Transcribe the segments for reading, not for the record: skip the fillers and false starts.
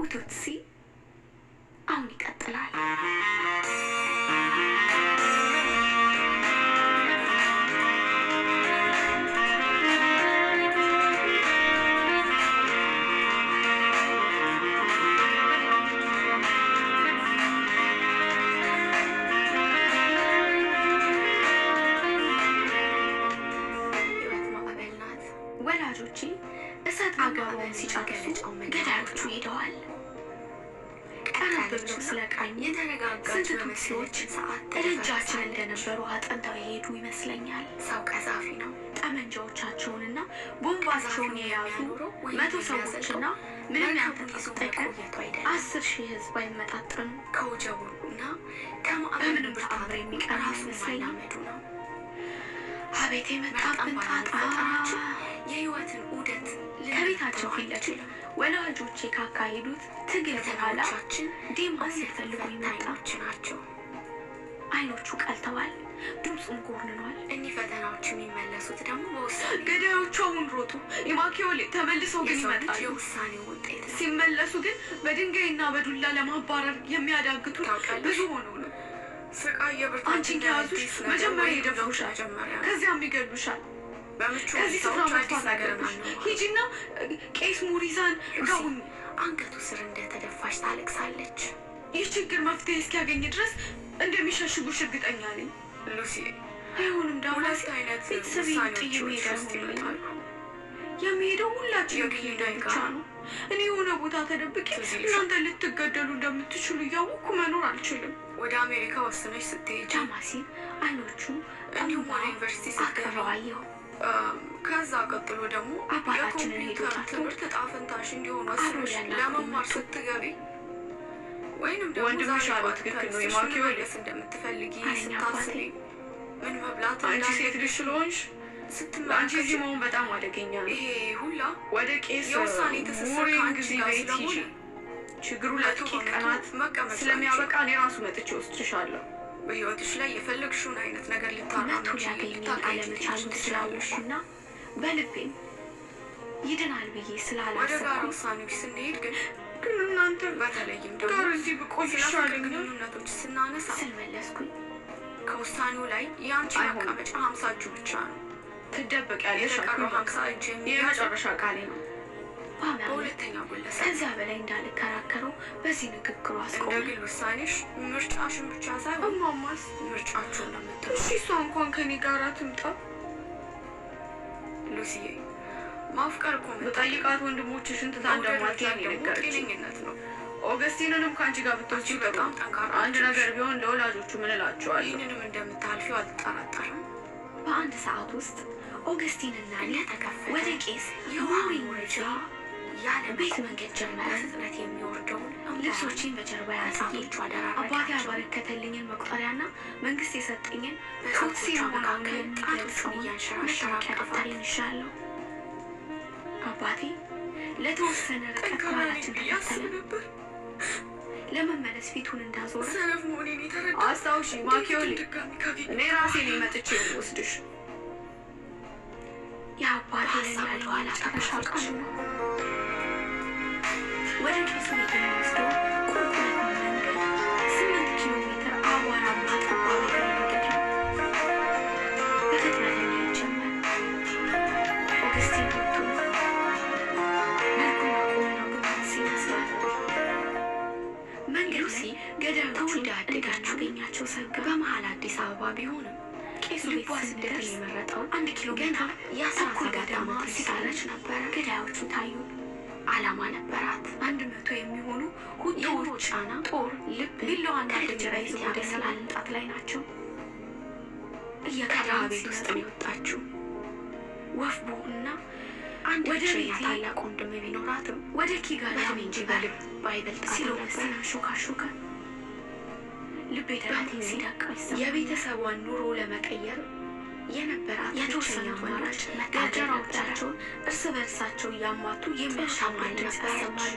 ሁቱትሲ አሁን ይቀጥላል። ወላጆቼ እሳት አገባውን ሲጨርሱ ገዳዮቹ ሄደዋል። ቀናት ብለው ስለቃኝ ስንት ቱትሲዎች እደጃችን እንደነበሩ አጠንተው የሄዱ ይመስለኛል። ሰው ቀዛፊ ነው። ጠመንጃዎቻቸውንና ቦምባቸውን የያዙ 100 ሰዎችና ምንም ያልተጠቁ 10,000 ህዝብ አይመጣጠኑ ከወጀቡና በምንም ተአምር የሚቀር ይመስለኛል። አቤት የመጣብን ጣጣ! የህይወትን ዑደት ከቤታቸው ፊት ለፊት ወላጆቼ ካካሄዱት ትግል በኋላ ዴማስ ሲፈልጉ ይመጣች ናቸው። አይኖቹ ቀልተዋል፣ ድምፁም ጎርንኗል። እኒህ ፈተናዎች የሚመለሱት ደግሞ በውሳኔ ገዳዮቹ አሁን ሮጡ። ኢማኪዮሌ ተመልሰው ግን ይመጣሉ። የውሳኔው ውጤት ሲመለሱ ግን በድንጋይና በዱላ ለማባረር የሚያዳግቱ ብዙ ሆነው ነው። አንቺን ከያዙሽ መጀመሪያ ይደፍሩሻል፣ ከዚያም ይገሉሻል። ከዚህ ስፍራ መጥፋት አገረብሽ። ሂጂና ቄስ ሙሪዛን ጋውን አንገቱ ስር እንደተደፋሽ ታለቅሳለች። ይህ ችግር መፍትሄ እስኪያገኝ ድረስ እንደሚሸሽጉሽ እርግጠኛ ነኝ። ሉሲ አይሆንም። ዳውላስ አይነት ቤተሰብ ጥዬ ይመጣሉ። የሚሄደው ሁላችንም ከሄዳይ ብቻ ነው። እኔ የሆነ ቦታ ተደብቄ እናንተ ልትገደሉ እንደምትችሉ እያወቅኩ መኖር አልችልም። ወደ አሜሪካ ወስነሽ ስትሄጂ ጃማሲን አይኖቹ እንዲሁም ወደ ዩኒቨርሲቲ ስትገባየው ከዛ ቀጥሎ ደግሞ አባታችንን ሄዶ ትምህርት ጣፈንታሽ እንዲሆን ወስነሽ ለመማር ስትገቢ ወይንም ደግሞ ወንድምሽ አለው ትክክል ነው። የማኪዮሌስ እንደምትፈልጊ ስታስቢ ምን መብላት አንቺ ሴት ልጅ ስለሆንሽ አንቺ እዚህ መሆን በጣም አደገኛ ነው። ይሄ ሁላ ወደ ቄስ የውሳኔ ትስስር ከአንቺ ጋር ስለሆነ ችግሩ ለጥቂት ቀናት ስለሚያበቃ እኔ ራሱ መጥቼ ወስድሻለሁ። በህይወትሽ ላይ የፈለግሽውን አይነት ነገር ልታራምጪ አለመቻሉን ስላወቅኩና በልቤም ይድናል ብዬ ስላላሰብኩ ወደ ጋር ውሳኔዎች ስንሄድ ግን እናንተ በተለይም ደግሞ እዚህ ብቆይ ይሻለኛል ግንኙነቶች ስናነሳ ስልመለስኩኝ ከውሳኔው ላይ የአንቺ መቀመጫ 50 እጅ ብቻ ነው። ትደበቂያለሽ። 50 እጅ የመጨረሻ ቃሌ ነው። በሁለተኛው ግለሰብ ከዚያ በላይ እንዳልከራከረው በዚህ ንግግሩ አስቆመ። እንደ ግል ውሳኔሽ ምርጫሽን ብቻ ሳይሆን እማማስ ምርጫችሁን ለምትሉ እሷ እንኳን ከኔ ጋር ትምጣ። ሉሲዬ ማፍቀር እኮ በጠይቃት ወንድሞችሽን ትታ እንደማትሄድ የነገረችኝነት ነው። ኦገስቲንንም ከአንቺ ጋር ብትወስጂ በጣም ጠንካራ አንድ ነገር ቢሆን ለወላጆቹ ምን እላቸዋለሁ? ይህንንም እንደምታልፊው አልጠራጠርም። በአንድ ሰዓት ውስጥ ኦገስቲንና እኔ ወደ ቄስ ሙሪዛ ያለ ቤት መንገድ ጀመረ። በፍጥነት የሚወርደውን ልብሶችን በጀርባ ያሳየች አባቴ ያበረከተልኝን መቁጠሪያና መንግስት የሰጠኝን ቱትሲ መሆናውን ጣቶቹን እያንሸራሸራቀ ደብተሬን ይሻለሁ። አባቴ ለተወሰነ ርቀት ከኋላችን ተከተለ። ለመመለስ ፊቱን እንዳዞረ ሰነፍ መሆኔን የተረዳ አስታውሺ ማኪዮሌ፣ እኔ ራሴ ነኝ መጥቼ የምወስድሽ። የአባቴ ለኛ ኋላ ተመሻቃሉ ነው። ወደ ቄሱ ቤት የሚወስደው ቁልቁለት መንገድ 8 ኪሎ ሜትር አቧራማ ጠባብ እግር መንገድ ነው። በፍጥነት እንሄድ ጀመር። ኦገስቲን ወጥቶ መልኩና ቁመናው ግማስ ይመስላል። መንገዱ ላይ ገዳዮቹ ያደጋችሁ ገኛቸው ሰጋ በመሀል አዲስ አበባ ቢሆንም ቄሱ ቤት ስንደርስ የመረጠው 1 ኪሎ ሜትር ያሳኩል ገዳማ ሲቃለች ነበረ። ገዳዮቹ ታዩ። ዓላማ ነበራት። 100 የሚሆኑ ሁቶች ጫና ጦር ልብ ቢላዋና እንጀራ ይዘው ወደ ስላልጣት ላይ ናቸው። እየከዳ ቤት ውስጥ ነው የወጣችው። ወፍ ቦና አንድ ብቸኛ ታላቅ ወንድም ቢኖራትም ወደ ኪጋላ እንጂ በልብ ባይበልጥ ሲሉ ነበር ሾካሾከ። ልቤ ደረቴን ሲዳቃ የቤተሰቧን ኑሮ ለመቀየር የነበራት የተወሰነ አማራጭ ገጀራዎቻቸውን እርስ በርሳቸው እያማቱ የሚያሻማ ድምፅ ያሰማሉ።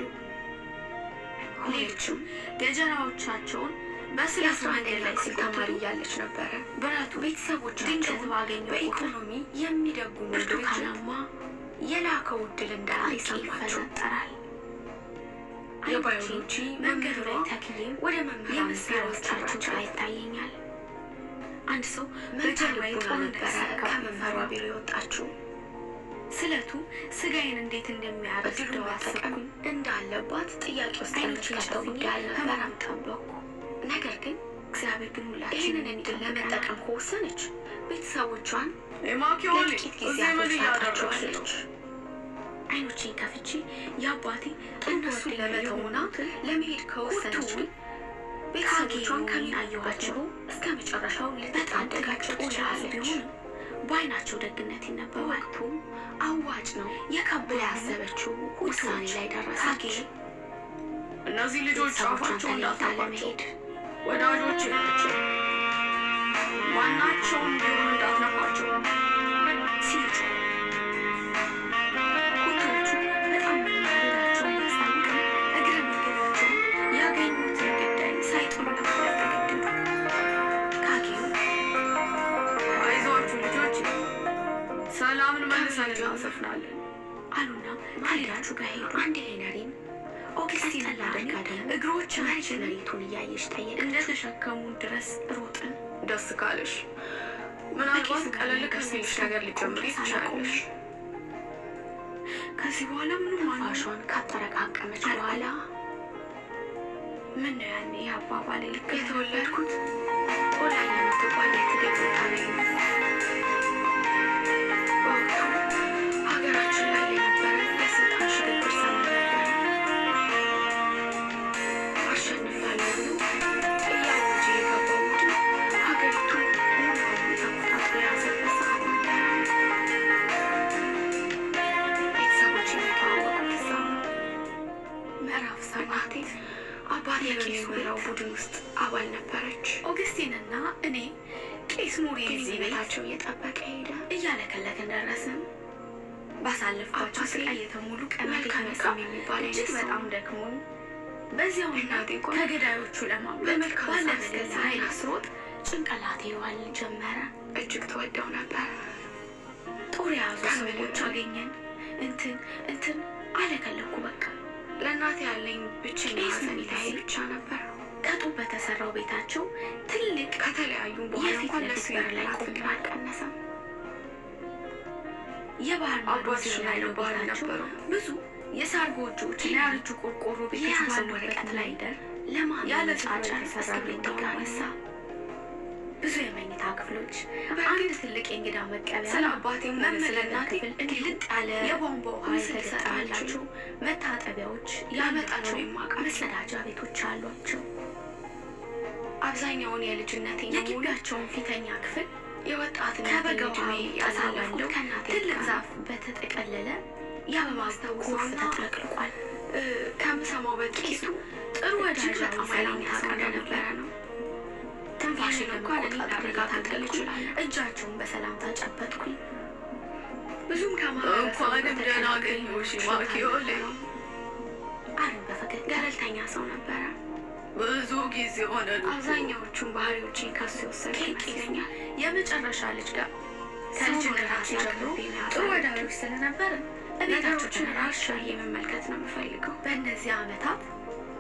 ሌሎችም ገጀራዎቻቸውን በስለት መንገድ ላይ ሲተማሩ እያለች ነበረ። ብረቱ ቤተሰቦች ድንገት ባገኙ በኢኮኖሚ የሚደጉሙ ብርቱካናማ የላከው ዕድል እንዳለ ይሰማቸው ይፈጠራል። የባዮሎጂ መንገዱ ላይ ተክዬም ወደ መምህራን የምስራዎቻቸው ላይ ይታየኛል። አንድ ሰው በጀርባዬ ጦር ነበረ ከመምህሯ ቢሮ የወጣችው። ስለቱ ስጋዬን እንዴት እንደሚያረግደው አሰብኩኝ። እንዳለባት ጥያቄ ውስጥ የምትከተው ጉዳይ አልነበረም። ጠበቅኩ። ነገር ግን እግዚአብሔር ግን ይህንን እድል ለመጠቀም ከወሰነች ቤተሰቦቿን ለጥቂት ጊዜ አትወስዳቸዋለች። አይኖቼን ከፍቼ የአባቴ እነሱን ለመተውና ለመሄድ ከወሰነች ግን ቤተሰቦቿን ከሚናየዋቸው እስከ መጨረሻው ልትታደጋቸው ትችላለች። በአይናቸው ደግነት ይነበባል። ወቅቱ አዋጭ ነው የከብላ ያሰበችው ውሳኔ ላይ ደረሰች። እነዚህ ልጆች ጫፋቸው እንዳታቋቸው ወዳጆች ናቸው። ማናቸውም ቢሆን እንዳትነኳቸው ሲሉ ኩቶቹ በጣም መናደዳቸውን ያስታውቃል። እግረ መንገዳቸውን ያገኙትን ግዳይ ሳይጥሉ ነበር ያልተገደዱ። ካጌው አይዟችሁ ልጆች ሰላምን መልሰን እናሰፍናለን አሉና ከሌላችሁ ጋር ሄዱ። አንድ ሄነሪን ኦግስቲን አድርጋ ደግሞ እግሮቻችን መሬቱን እያየች ጠየቀች። እንደተሸከሙን ድረስ ሮጥን። ደስ ካለሽ ምናልባት ቀለል ከሚልሽ ነገር ሊጀምሪ ትችላለሽ። ከዚህ በኋላ ምንም ትንፋሿን ካጠረቃቀመች በኋላ ምን ነው ያኔ የአባባሌ ልክ የተወለድኩት ኦላ የምትባል የትግል ቦታ ላይ ነው። በወቅቱ ሀገራችን ላይ የነበረ የስልጣን ሽግግር ዘመን ነበረ። አሸንፊያለሁ ብሎ እያወጀ የገባው ቡድን ሀገሪቱ ሙሉ በሙሉ ተቆጣጥሮ የያዘበት ሰዓት ነበረ። ቤተሰቦች የሚተዋወቁት እዛው ነው። ምዕራፍ ሰባት አባቴ በሚመራው ቡድን ውስጥ አባል ነበረች። ኦግስቲንና እኔ ቄስ ሙሪ ጊዜ ቤታቸው እየጠበቀ ሄደ። እያለከለክን ደረስን። ባሳለፍኳቸው ስቃይ የተሞሉ ቀናት መልካም የተነሳ የሚባል እጅግ በጣም ደክሞኝ በዚያው እናቴ እንኳን ከገዳዮቹ ለማምለጥ በመልካም ባለመገዛ ኃይል ስሮጥ ጭንቅላቴ ይዋል ጀመረ። እጅግ ተወደው ነበር። ጦር የያዙ ሰዎች አገኘን። እንትን አለከለኩ። በቃ ለእናቴ ያለኝ ብቸኛ ቄስ ሀዘኔታ ሙሪ ብቻ ነበር። ከጡብ በተሰራው ቤታቸው ትልቅ ከተለያዩ በኋላ የፊት እንኳን ለፊት ለሱ በር ላይ ያላት ቆሜ ፍቅር አልቀነሰም። የባህር ማዶ አባትሽ ዙሪያ ያለው ባል ቤታቸው ነበሩ። ብዙ የሳር ጎጆዎች እና ያረጁ ቆርቆሮ ቤቶች የያዘው ባሉበት ወረቀት ላይ ደር ለማን ያለ ጫጫ ጫጫ የተሰራ እስክሪብቶ ቤት አነሳ። ብዙ የመኝታ ክፍሎች፣ በእርግጥ አንድ ትልቅ የእንግዳ መቀበያ፣ ስለ አባቴም ሆነ ስለ መመገቢያ እናቴ ክፍል፣ እንዲሁም ግልጥ ያለ የቧንቧ ውሃ ምስል የተገጠመላቸው መታጠቢያዎች ያመጣቸው ያሏቸው የማውቃቸው መጸዳጃ ቤቶች አሏቸው። አብዛኛውን የልጅነቴ ነው የግቢያቸውን ፊተኛ ክፍል የወጣትነት ከበጋው ዕድሜ ያሳለፉት ያሳለፈው ከእናቴ ትልቅ ጋር ዛፍ በተጠቀለለ የአበባ ጎርፍ ተጥለቅልቋል። ከምሰማው በጥቂቱ ጥሩ እጅግ ወዳጅ በጣም ኃይለኛ ሰው እንደነበረ ነው። ትንፋሽን እንኳን ላረጋግጥል እችላለሁ። እጃቸውን በሰላምታ ጨበጥኩኝ። ብዙም ከማህበረሰቡ እንኳንም ደህና አገኘሁሽ ማኪዮሌ አሉኝ በፈገግታ። ገለልተኛ ሰው ነበረ። ብዙ ጊዜ ሆነ። አብዛኛዎቹን ባህሪዎችን ከሱ የወሰድኩ ይመስለኛል። የመጨረሻ ልጅ ጋር ከልጅነታችን ጀምሮ ጥሩ ወዳጆች ስለነበርን እቤታቸው ነገሮችን ራሻ ተመራሽ። የመመልከት ነው የምፈልገው። በእነዚህ ዓመታት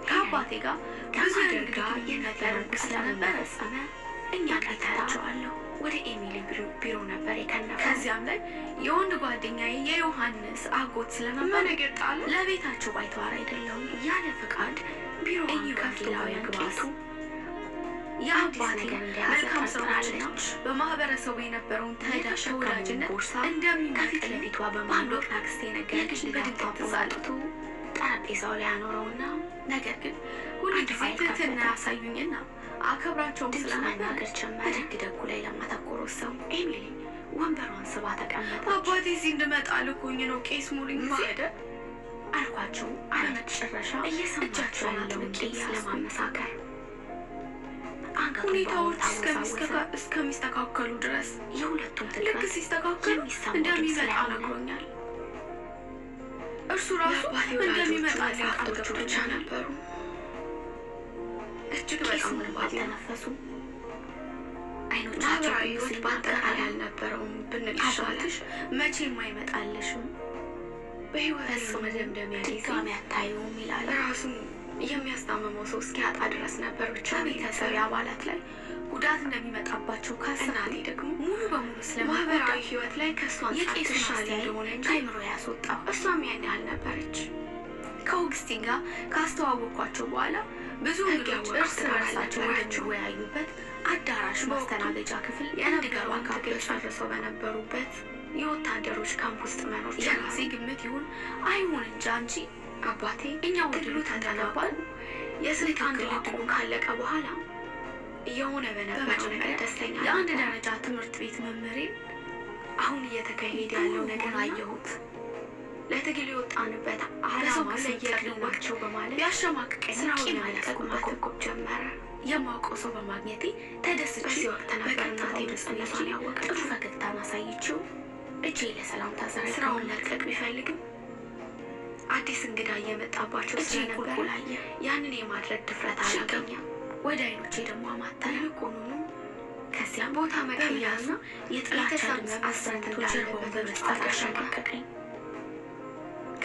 ከአባቴ ጋር ብዙ ከማደግ የንግድ ጋር ግንኙነት የነበረን ያደርጉ ቀጠሮ ስለነበረ ፈጸመ። እኛ ቀጠራ ቀጠራቸዋለሁ። ወደ ኤሚሊ ቢሮ ነበር የከነፈው። ከዚያም ላይ የወንድ ጓደኛዬ የዮሐንስ አጎት ስለነበር መነገር ጣለ። ለቤታቸው ባይተዋር አይደለሁም። ያለ ፍቃድ ቢሮውን እኚህ ከፍቶ ወንጌላውያን በመግባቱ ቄሱ አዲስ የአባቴ ነገር እንደያዘ መልካም ሰዎችና ጠርጥራለች። በማህበረሰቡ የነበረውን የተሸከመውን ተወዳጅነት ቦርሳ እንደሚመጥል ከፊት ለፊቷ በአንድ በማኖር ወቅት አክስቴ ነገረች። የግል በድንገት ላፕቶፑን ትዝ አለኝ። አውጥቶ ጠረጴዛው ላይ አኖረውና ነገር ግን ሁሉ አንድ ጊዜ ፋይል ትህትና ከፈተ። ያሳዩኝና አከብራቸውም ድምፅ ስለነበር መናገር ጀመረ። በደግ ደጉ ላይ ለማተኮር ወሰንኩ። ኤሚሊ ወንበሯን ስባ ተቀመጠች። አባቴ እዚህ እንድመጣ ልኮኝ ነው ቄስ ሙሪኝ ሄደ አልኳቸው። በመጨረሻ እየሰማቸው እጃቸውን ያለውን አጥብቄ ቄስ ያዝኩኝ። ለማመሳከር አንገቱን ሁኔታዎች በአዎንታ ወዛወዘ። እስከሚስተካከሉ ድረስ የሁለቱም ልክ ትኩረት ሲስተካከሉ የሚሰማው ድምፅ እንደሚመጣ ላይ ሆነ። ነግሮኛል። እርሱ ራሱ የአባቴ ወላጆቹ እንደሚመጣ መጽሐፍቶቹ ብቻ ገብቶኛል። ነበሩ። እጅግ ቄሱ በጣም ምንም ባል አልተነፈሱም። አይኖቻቸው ማህበራዊ ህይወት በአጠቃላይ አልነበረውም ብንል ይሻላል። አባትሽ መቼም አይመጣልሽም፣ በህይወት ፈጽሞ መደምደሚያ ጊዜ ድጋሚ አታዩም ይላል። ራሱን የሚያስታምመው ሰው እስኪያጣ ድረስ ነበር። ብቻ ቤተሰብ አባላት ላይ ጉዳት እንደሚመጣባቸው ካሰናቴ ደግሞ ሙሉ በሙሉ ማህበራዊ ህይወት ላይ ከእሷ የቄስ ሻሊ እንደሆነ አይምሮ ያስወጣው። እሷም ያን ያህል ነበረች። ከኦግስቲን ጋር ካስተዋወቅኳቸው በኋላ ብዙ እንግዶች እርስ በርሳቸው ወደሚወያዩበት አዳራሽ ማስተናገጃ ክፍል እንድገባ ጨርሰው በነበሩበት የወታደሮች ካምፕ ውስጥ መኖር የራሴ ግምት ይሁን አይሁን እንጂ አባቴ እኛ ውድሉ ተጠናቋል። የስልጣን ድልድሉ ካለቀ በኋላ እየሆነ በነበረው ነገር ደስተኛ የአንድ ደረጃ ትምህርት ቤት መምህሬን አሁን እየተካሄደ ያለው ነገር አየሁት። ለትግል የወጣንበት ዓላማ ለየቅልናቸው በማለት ቢያሸማቅቀኝ ስራውን ማለቁበት ጀመረ። የማውቀው ሰው በማግኘቴ ተደስቼ በዚህ ወቅት ነበር እናቴ ብጽነቷን ያወቀችው። ጥሩ ፈገግታን አሳየችው። እጄ ለሰላምታ ዘረጋሁ። ስራውን መልቀቅ ቢፈልግም አዲስ እንግዳ እየመጣባቸው ስለነበረ ያንን የማድረግ ድፍረት አላገኘም። ወደ አይኖቼ ደግሞ አማታኝ ቆኑኑ ከዚያም ቦታ መቀየርና የጥላቻ ድምፅ አሰምቶ ጀርባውን በመስጠት አሸማቀቀኝ።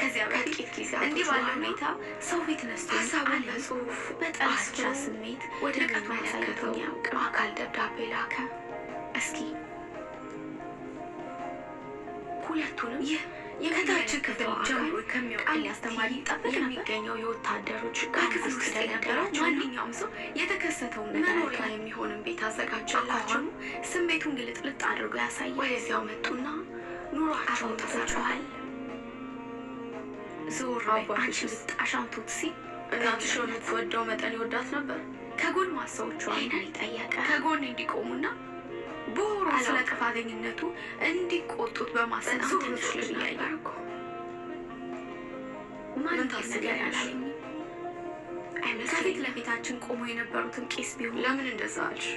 ከዚያ በጥቂት ጊዜ እንዲህ ባለ ሁኔታ ሰው ፊት ነስቶ ሀሳቡን በጽሁፍ በጥላቻ ስሜት ወደ ሚመለከተው አካል ደብዳቤ ላከ። እስኪ ሁለቱንም ከታች ክፍል ጀምሮ ከሚያውቀኝ አስተማሪ ጠብቅ የሚገኘው የወታደሮች ከክፍል ውስጥ የነበራቸው ማንኛውም ሰው የተከሰተውን ነገር መኖሪያ የሚሆንን ቤት አዘጋጀላቸው። ስሜቱን ግልጥልጥ አድርጎ ያሳያል። ወደዚያው መጡና ኑሯቸውን ተሰጥቷል። ዞር አንቺ ልጣሻም ቱትሲ እናትሽ የምትወደው መጠን ይወዳት ነበር። ከጎልማሳዎቹ ይህንን ይጠየቀ ከጎን እንዲቆሙና በሆሮ ስለ ጥፋተኝነቱ እንዲቆጡት በማሰብ ትንሽ ልጅ ነበር እኮ ምን ታስገር ያላለኝ ከፊት ለፊታችን ቆሞ የነበሩትን ቄስ ቢሆን ለምን እንደዛ አልሽ?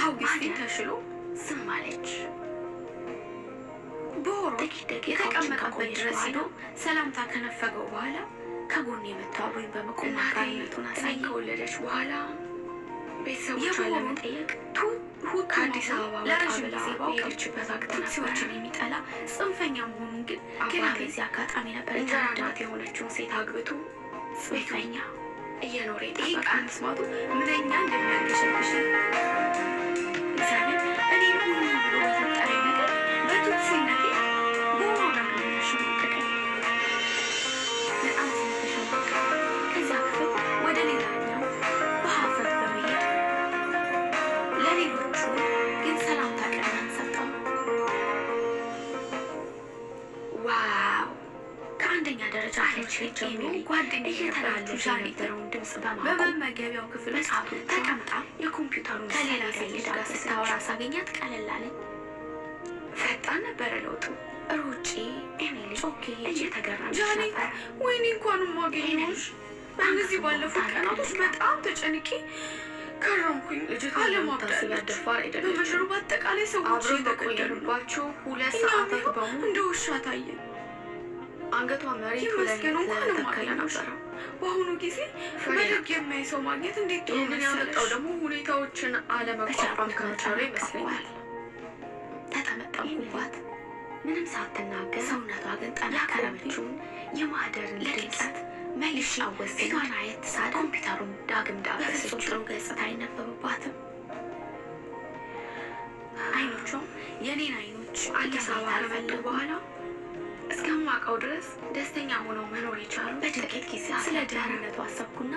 አውግስቲን ተሽሎ ዝም አለች። በሆሮ የተቀመጠበት ድረስ ሄዶ ሰላምታ ከነፈገው በኋላ ከጎን የመጣው አብሮኝ በመቆም አጋርነቱን አሳየኝ። ከወለደች በኋላ ቤተሰቦቿን ለመጠየቅ ከአዲስ አበባ ለረዥም ጊዜ በሄደችበት አቅጣጫ ቱትሲዎችን የሚጠላ ጽንፈኛ መሆኑን ግን ገና በዚህ አጋጣሚ ነበር እንጀራ የሆነችውን ሴት አግብቶ ጽንፈኛ እየኖረ ይህ ቃል መስማቱ ምንኛ እንደሚያንገሸግሽ እግዚአብሔር እኔ ሁሉ ብሎ የፈጠረኝ ነገር በቱትሲነቴ በሆነ ያሸማቀቀኝ በጣም ስለተሸማቀ ከዚያ ክፍል ወደ ሌላኛው በሀፍረት በመሄድ ለሌሎቹ ግን ሰላምታ ቀናን ሰጠው። ዋው! ከአንደኛ ደረጃ ጀምሮ ጓደኛዬ የተላለፈ የነበረውን ድምፅ በመመገቢያው ክፍል ተቀምጣ የኮምፒውተሩን ከሌላ ሴት ጋር ስታወራ ሳገኛት ቀለል አለኝ። ፈጣን ነበረ ለውጡ። ሩጬ ኤሚሊ ጮኬ እየተገረመች ነበር። ወይኔ እንኳን ማገኘሽ። እነዚህ ባለፉት ቀናቶች በጣም ተጨንቄ ከረምኩኝ። አለማብዳት ደፋር አይደለች። በመድረሩ በአጠቃላይ ሰዎች አብረው በቆየንባቸው 2 ሰዓታት በሙሉ እንደ ውሻ ታየ። አንገቷ መሬት ይመስገን እንኳን ተከለ ነበር። በአሁኑ ጊዜ በደግ የሚያይ ሰው ማግኘት እንዴት ጥሩ ይህንን ያመጣው ደግሞ ሁኔታዎችን አለመቋቋም ከመቻሉ ይመስለኛል። ተጠመጠምኩባት። ምንም ሳትናገር ሰውነቷ ግን ያቀረበችውን የማህደርን ድምፅ መልሼ ፊቷን አየት ሳደ ኮምፒውተሩን ዳግም ዳበሰችው። ጥሩ ገጽታ አይነበብባትም። አይኖቿም የኔን አይኖች አዲስ አበባ ከመጡ በኋላ እስከማውቀው ድረስ ደስተኛ ሆነው መኖር የቻሉ በጥቂት ጊዜ ስለ ደህንነቱ አሰብኩና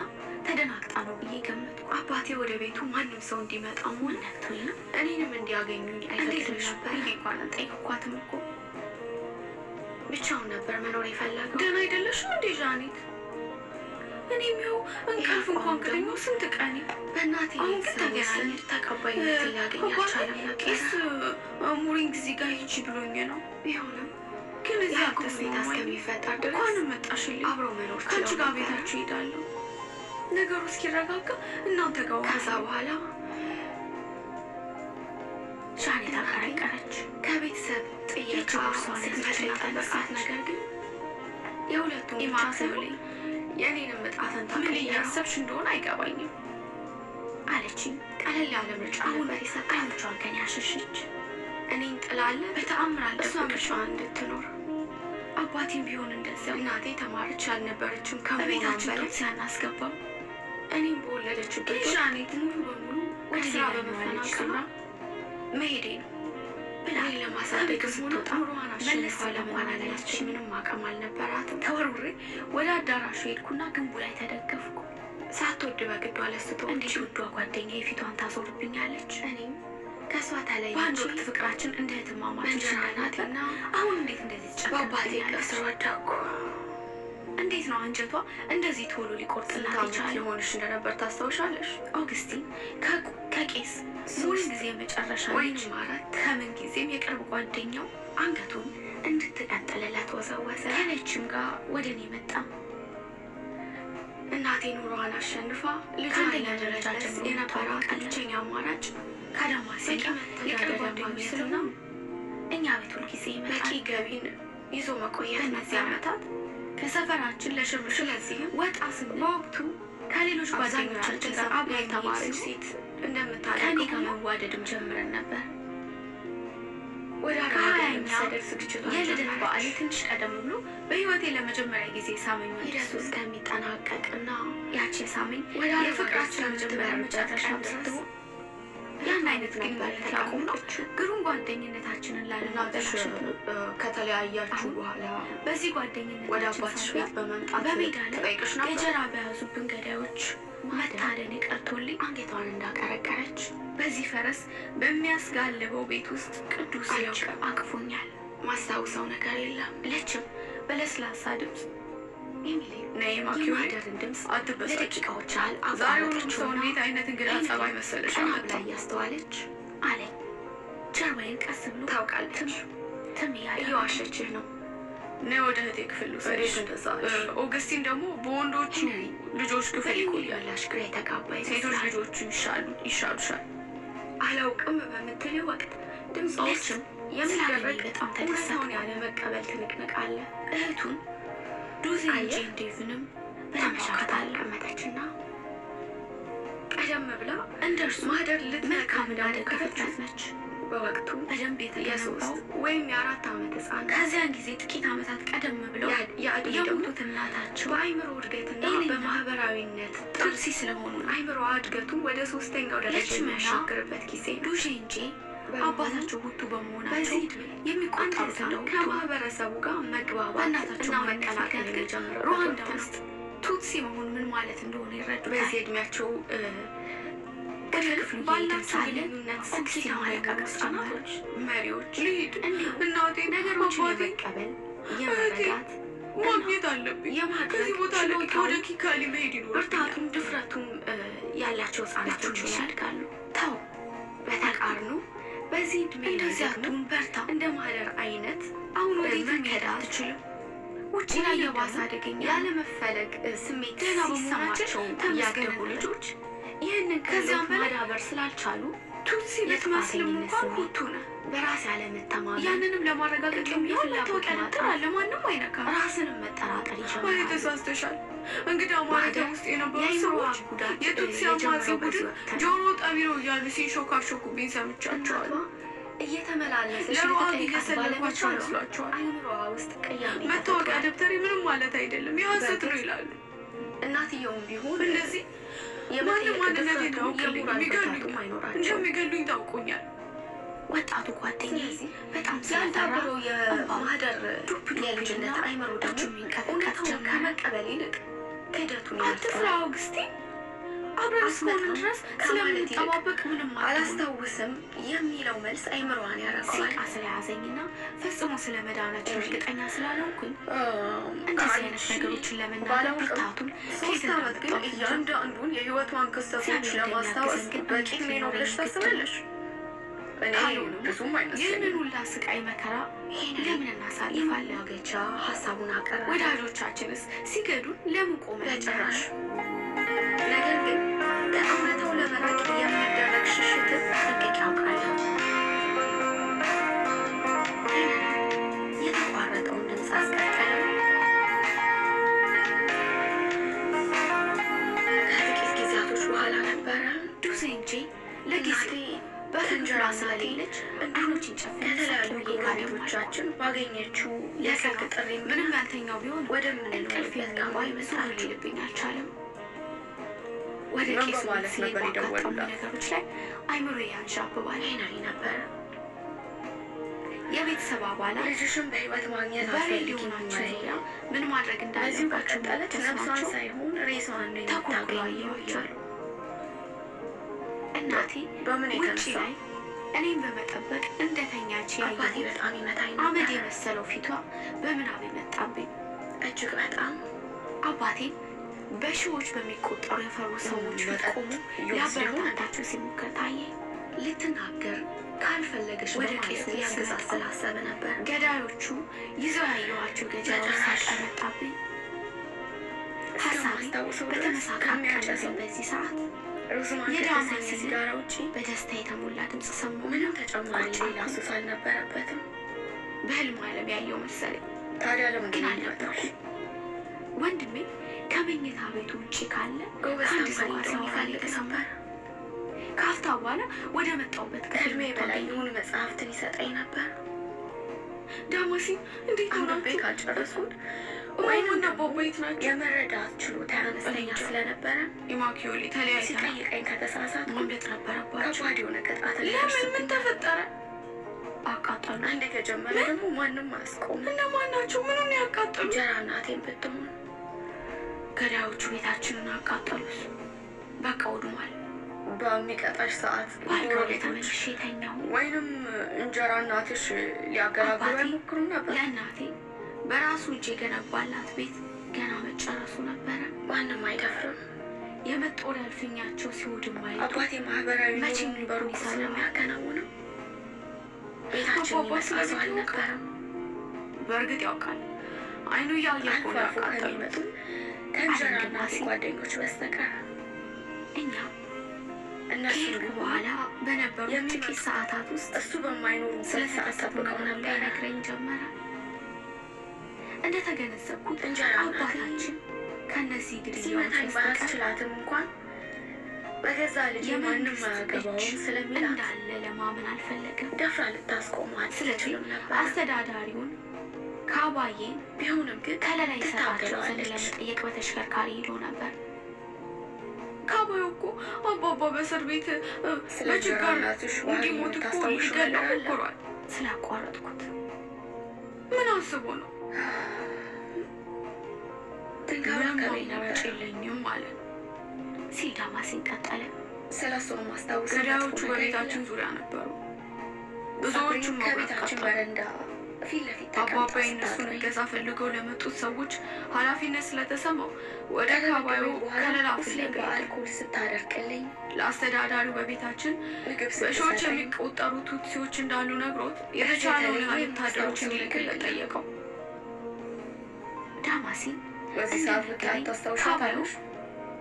ተደናግጣ ነው ብዬ ገመትኩ። አባቴ ወደ ቤቱ ማንም ሰው እንዲመጣ ሆነ እኔንም እንዲያገኙኝ አይፈቅድም ነበር። እንኳን አልጠየኳትም እኮ ብቻውን ነበር መኖር የፈለገው። ደህና አይደለሽም እንዴ ዣኒት? እኔም ይኸው እንቅልፍ እንኳን ከተኛሁ ስንት ቀን። በእናቴ አሁን ግን ተገናኘን። ተቀባይነት ሊያገኝ አልቻለም ነበር። ቄስ ሙሪንግ እዚህ ጋር ሂጂ ብሎኝ ነው። ቢሆንም ግን እዚህ ሁኔታ እስከሚፈጠር ድረስ እንኳንም መጣሽልኝ። አብሮ መኖር ከአንቺ ጋር ቤታችሁ እሄዳለሁ። ነገሩ እስኪረጋጋ እናንተ ጋር ከዛ በኋላ ዣኒት አቀረቀረች። ከቤተሰብ ጥየቃ ስትመጣ የጠበቃት ነገር ግን የሁለቱም ብቻ ሳይሆን የእኔንም ዕጣ ፈንታ ምን እያሰብሽ እንደሆነ አይገባኝም አለችኝ። ቀለል ያለ ምርጫ ነበር የሰጠኝ። አይኖቿን ከኔ አሸሸች። እኔን ጥላለ በተአምር እሷ ብቻዋን እንድትኖር አባቴም ቢሆን እንደዚያው። እናቴ ተማሪች አልነበረችም ከቤታችን ጡት ሲያናስገባው እኔም በወለደችበት ዣኔት ሙሉ በሙሉ ወደ ስራ በመፈናቀሏ መሄዴ ነው ብላ ለማሳደግ ስትወጣ መለስ ለማናለያችን ምንም አቅም አልነበራትም። ተወርውሬ ወደ አዳራሹ ሄድኩና ግንቡ ላይ ተደገፍኩ። ሳትወድ በግዷ ለስተወች እንዴት ውዷ ጓደኛ የፊቷን ታዞርብኛለች። እኔም ከእሷ ተለይቼ በአንድ ወቅት ፍቅራችን እንደ እህትማማቾች ናትና አሁን እንዴት እንደዚህ በአባቴ ቅፍ ስር ወደቅኩ። እንዴት ነው አንጀቷ እንደዚህ ቶሎ ሊቆርጥላት ይቻላል? ሆንሽ እንደነበር ታስታውሻለሽ? ኦግስቲን ከቄስ ሙሉ ጊዜ መጨረሻ ወይም ማራት ከምን ጊዜም የቅርብ ጓደኛው አንገቱን እንድትቀጥልለት ወዘወዘ። ከነችም ጋር ወደ እኔ መጣ። እናቴ ኑሮዋን አሸንፋ ከአንደኛ ደረጃ ጀምሮ የነበራት ብቸኛ አማራጭ ከአዳማሲ የቅርብ ጓደኞች ስለሆነ እኛ ቤት ሁልጊዜ ይመጣል። በቂ ገቢን ይዞ መቆየት በእነዚህ ዓመታት ከሰፈራችን ለሽርሽር ስለዚህም ወጣ ስንል በወቅቱ ከሌሎች ጓደኞቻችን ጋር አብራ የተማረች ሴት እንደምታደርገው ከእኔ ጋር መዋደድም ጀምረን ነበር። ወደ ከሀያኛ የልደት በዓል ትንሽ ቀደም ብሎ በህይወቴ ለመጀመሪያ ጊዜ ሳመኝ ሂደቱ እስከሚጠናቀቅና ያቺ ሳመኝ የፍቅራችን መጀመሪያ መጨረሻ ስትሆን ያን አይነት ግንኙነት ያቆምነው ግሩም ጓደኝነታችንን ላለማበላሸት ነው። ከተለያያችሁ በኋላ በዚህ ጓደኝነት ወደ አባትሽ ቤት በመምጣት በሜዳ ላይ ገጀራ በያዙብን ገዳዮች መታደን ቀርቶልኝ አንገቷን እንዳቀረቀረች በዚህ ፈረስ በሚያስጋልበው ቤት ውስጥ ቅዱስ አቅፎኛል። ማስታውሰው ነገር የለም። ለችም በለስላሳ ድምፅ ኤሚሊ ነይ የማደርን ድምፅ አትበሳጭ፣ ለደቂቃዎች ያህል ዛሬውንም ሰው እንዴት አይነት እንግዳ ጸባይ መሰለሽ ላይ እያስተዋለች አለኝ። ጀርባዬን ቀስ ብሎ ታውቃለች፣ እየዋሸችህ ነው። ነይ ወደ እህቴ ክፍል ውሰድሽ። ኦገስቲን ደግሞ በወንዶቹ ልጆች ክፍል ይቆያል። ግራ የተጋባይ ሴቶች ልጆቹ ይሻሉሻል። አላውቅም በምትል ወቅት ድምፆችም የሚደረግ በጣም እውነታውን ያለ መቀበል ትንቅንቅ አለ። እህቱን ዱዚ እንጂ ዴቭንም በተመሻከታ አልቀመጠችና ቀደም ብላ እንደርሱ ማህደር ልትመልካም ከፍጥረት ነች። በወቅቱ በደንብ የተገነባው ወይም የ4 ዓመት ህፃን ከዚያን ጊዜ ጥቂት ዓመታት ቀደም ብለው የሞቱት እናታቸው በአይምሮ እድገትና በማህበራዊነት ጥርሲ ስለሆኑ አይምሮ እድገቱን ወደ 3ኛው ደረጃ የሚያሻግርበት ጊዜ ዱዚ እንጂ አባታቸው ሁቱ በመሆናቸው የሚቆጠሩት እንደው ከማህበረሰቡ ጋር መግባባት እናታቸው መቀላቀል የሚጀምረው ሩዋንዳ ውስጥ ቱትሲ መሆን ምን ማለት እንደሆነ ይረዱታል። በዚህ እድሜያቸው ክፍል ባላቸው ግንኙነት ስኬት ማለቃቅ ህጻናቶች መሪዎች ልሂድ እናቴ ነገሮችን የመቀበል የመረዳት ማግኘት አለብኝ። ከዚህ ቦታ ለቅቄ ወደ ኪካሊ መሄድ ይኖርብኛል። ብርታቱም ድፍረቱም ያላቸው ህጻናቶች ያድጋሉ። ተው በተቃርኖ በዚህ እድሜ እንደዚያቱን በርታ እንደ ማህደር አይነት አሁን ወዴት መሄድ አትችልም። ውጭ ላይ የባሰ አደገኛ ያለመፈለግ ስሜት ሲሰማቸው ያደጉ ልጆች ይህንን ከዚያም ማዳበር ስላልቻሉ ቱትሲ ብትመስልም እንኳን ሁቱ ነህ። በራስ ያለመተማመን ያንንም ለማረጋገጥ የሚሆን መታወቂያ ነጥራ ለማንም አይነካም። ራስንም መጠራጠር ይጀምራል። ተሳስተሻል። እንግዲህ አማርኛ ውስጥ የነበሩ ሰዎች የቱትሲ አማጺ ቡድን ጆሮ ጠቢረው እያሉ ሲሾካሾኩብኝ ሰምቻቸዋለሁ። እየተመላለሰች ለሩዋንዳ እየሰለኳቸው መስሏቸዋል። አይምሮዋ ውስጥ ቅያሜ መታወቂያ ደብተሬ ምንም ማለት አይደለም የሐሰት ነው ይላሉ። እናትየውም ቢሆን እንደዚህ ማንም ማንነቴን አውቅልኝ እንደሚገሉኝ ታውቆኛል። ወጣቱ ጓደኛዬ በጣም ያልዳበሮ የማህደር የልጅነት አይምሮ ደግሞ እውነታውን ከመቀበል ይልቅ ክህደቱን አትፍራ አውግስቲን። አብረን እስከሆነ ድረስ ስለምንጠባበቅ ምንም አላስታውስም የሚለው መልስ አይምሮዋን ያረገዋል። ሲቃ ስለያዘኝና ፈጽሞ ስለ መዳናችን እርግጠኛ ስላልሆንኩኝ እንደዚህ አይነት ነገሮችን ለመናገር ብርታቱን ሶስት ዓመት ግን እያንዳንዱን የህይወቷን ክስተቶች ለማስታወስ በቂ ነው ብለሽ ታስባለሽ? እኔ ብዙም አይመስለኝም። ይህንን ሁላ ስቃይ መከራ ለምን እናሳልፋለን? ማገቻ ሀሳቡን አቀረበ። ወዳጆቻችንስ ሲገዱን ለምን ቆመን? በጭራሽ። ነገር ግን ከእውነታው ለመራቅ የሚደረግ ሽሽትን ጠንቅቄ አውቃለሁ። የተቋረጠውን ድምፅ አስቀጠለ። ከጥቂት ጊዜያቶች በኋላ ነበረ ዱዜ እንጂ ለጊዜ እንጀራ ስለሌለች አይኖችን ጨፍና ከተለያዩ ጎረቤቶቻችን ባገኘችው የስልክ ጥሪ ምንም ያልተኛው ቢሆን ወደምንኖርበት ቀባይ መስራት ሊልብኝ አልቻለም። ወደ ምን ቄስ በማለት ሲሄድ ነበር ባጋጠሙ የደወሉላት? ነገሮች ላይ አይምሮ ያንዣብባል። ሄነሪ ነበረ። የቤተሰብ አባላት ልጅሽን በህይወት ማግኘት በሬዲዮናቸው አትፈልጊም ወይ? ዙሪያ ምን ማድረግ በዚሁ እንዳለባቸው ከቀጠለች ነፍሷን ተስማቸው ሳይሆን ሬሳዋን ነው ተኮርኩሮ የምታገኘው አየኋቸው። እያሉ እናቴ በምን ውጪ የተነሳ? ላይ እኔም በመጠበቅ እንደተኛች አባቴ ያየሁት በጣም ይመታኝ አመድ ነበር። የመሰለው ፊቷ በምናብ መጣብኝ። እጅግ በጣም አባቴን በሺዎች በሚቆጠሩ የፈሩ ሰዎች ፊት ቆሞ ሊያበረታታቸው ሲሞክር ታየኝ። ልትናገር ካልፈለገች ወደ በማለት ቄሱ ሊያግዛት ሊያግዛት ስላሰበ ነበር። ገዳዮቹ ይዘው ያየኋቸው ገጀራዎች በጭራሽ ሳይቀመጣብኝ ሀሳቤ እስከማስታውሰው ድረስ በተመሳቃቀለ ከሚያጨሰው በዚህ ሰዓት ሩዝማን የዳማ ከተሰኘ ሲል ሲጋራ ውጪ በደስታ የተሞላ ድምፅ ሰማሁ። ምንም ተጨማሪ ሌላ ሱስ አልነበረበትም። በህልም ዓለም ያየው መሰለኝ፣ ታዲያ ለምንድን ግን ነው የሚመጣው? አልነበርኩም። ወንድሜ ከመኝታ ቤቱ ውጭ ካለ ጎበዝ ከአንድ ሰው ተማሪ ጋር ሲያወራ እንደሚፈልግ እየሰማሁ ነበር። ከአፍታ በኋላ ወደ መጣሁበት ክፍል ከእድሜ በላይ መጣሁ። የሆኑ መጽሐፍትን ይሰጠኝ ነበር። ዳማሲ እንዴት አንብቤ ሆናችሁ? ካልጨረስኩት ወይም ወይም አባባ የት ናቸው? የመረዳት ችሎታ አነስተኛ ስለነበረ ኢማኪዮሊ ተለያይተናል። ሲጠይቀኝ ከተሳሳትኩ ማምለጥ ነበረባቸው። ከባድ የሆነ ቅጣት ለምን? ምን ሊደርስብኝ ተፈጠረ? አቃጠሉ። አንዴ ከጀመረ ደግሞ ማንም አያስቆምም። እነማን ናቸው? ምኑን ያቃጠሉ? እንጀራ እናቴን ብትሆን ገዳዮቹ ቤታችንን አቃጠሉት። በቃ ወድሟል። በሚቀጣሽ ሰዓት ባልጋው ጎረቤቶች ተመልሼ ተኛሁ። ወይንም እንጀራ እናትሽ ሊያገላግሉ አባቴ አይሞክሩም ነበር? ለእናቴ በራሱ እጅ የገነባላት ቤት ገና መጨረሱ ነበረ። ማንም አይደፍርም። የመጦሪያ እልፍኛቸው ሲወድም ማየቱ አባቴ ማህበራዊ መቼም ኑሮን ልቡን በሩቁ ይሰማል። ስለሚያከናውነው ቤታችን አባባ የሚመጣ ሰው ስለቤቱ አልነበረም። በእርግጥ ያውቃል። አይኑ እያየ አልፎ እኮ ነው አልፎ ያቃጠሉት። ከሚመጡ ከእንጀራ አይደለም እናቴ አሲ። ጓደኞች በስተቀር እኛ እነሱ ከሄድኩ በኋላ በነበሩ ጥቂት የሚመጡት ሰዓታት ውስጥ እሱ በማይኖሩበት ሰዓት ስለተከሰቱ ጠብቀው ነገር ነበረ። ሊነግረኝ ጀመረ። እንደተገነዘብኩት እንጀራ እናቴ አባታችን ከእነዚህ ግድያዎች ሲመታኝ በስተቀር ባያስችላትም እንኳን በገዛ ልጅ ማንም የመንግስት አያገባውም እጅ ስለሚላት እንዳለ ለማመን አልፈለገም። ደፍራ ልታስቆመው ስለዚህ አትችልም ነበር። አስተዳዳሪውን ከአባዬ ቢሆንም ግን ከለላ ይሰጣቸው ዘንድ ትታገለዋለች። ለመጠየቅ በተሽከርካሪ ሄዶ ነበር። ከአባዬ እኮ አባባ በእስር ቤት ስለ እንጀራ በችግር እናትሽ ባህሪ እንዲሞት እኮ የምታስታውሽው ሊገለው ነገር አለ? ሞክሯል። ስላቋረጥኩት ምን አስቦ ነው? ትንከባከበኝ ነበር። ምንም የለኝም ማለት ሲል ዳማሲን ቀጠለ። ስለ እሱ ነው የማስታውሰው። ገዳዮቹ መጥፎ ነገር በቤታችን የለም። ዙሪያ ነበሩ። ብዙዎቹም ብዙዎቹም ከቤታችን መብራት በረንዳ ፊት ለፊት አባባ ተቀምጠው የእነሱን ስታጥበኝ እገዛ ፈልገው ለመጡት ሰዎች ኃላፊነት ስለተሰማው ወደ ከገባኝ አካባቢው በኋላ ከለላ ቁስሌን ፍለጋ ሄደ። በአልኮል ስታደርቅልኝ ለአስተዳዳሪው በቤታችን ምግብ በሺዎች ስትሰጠኝ የሚቆጠሩ ቱትሲዎች እንዳሉ ነግሮት የተቻለውን ያህል ወታደሮች እንዲልክለት ጠየቀው። ዳማሲን በዚህ ሰዓት ብታይ ታስታውሻታለሽ?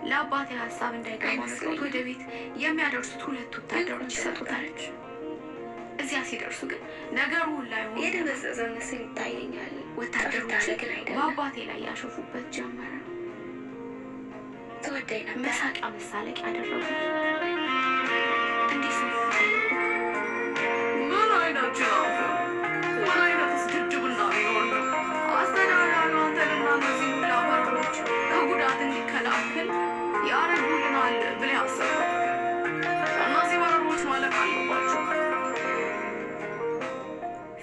ለአባቴ ሀሳብ እንዳይገባው ነግሮት ወደ ቤት የሚያደርሱት ሁለት ወታደሮች ይሰጡታል። እዚያ ሲደርሱ ግን ነገሩ ላይ ሆኖ የደበዘዘ ምስል ይታየኛል። ወታደሮች ግን አይደለም። በአባቴ ላይ ያሾፉበት ጀመረ። ትወደኝ ነበር። መሳቂያ መሳለቂያ ያደረጉ እንዲህ ሲሉ ጠየቁ። ምን አይነት ጅራፍ ነው? ምን አይነት ስድድብና ቢኖር ነው? አስተዳዳሪው አንተንና እነዚህ ሁላ በሮች ከጉዳት እንዲከላከል ያረጉልናል ብለህ አሰብከው? እነዚህ በሮች ማለቅ አለባቸው።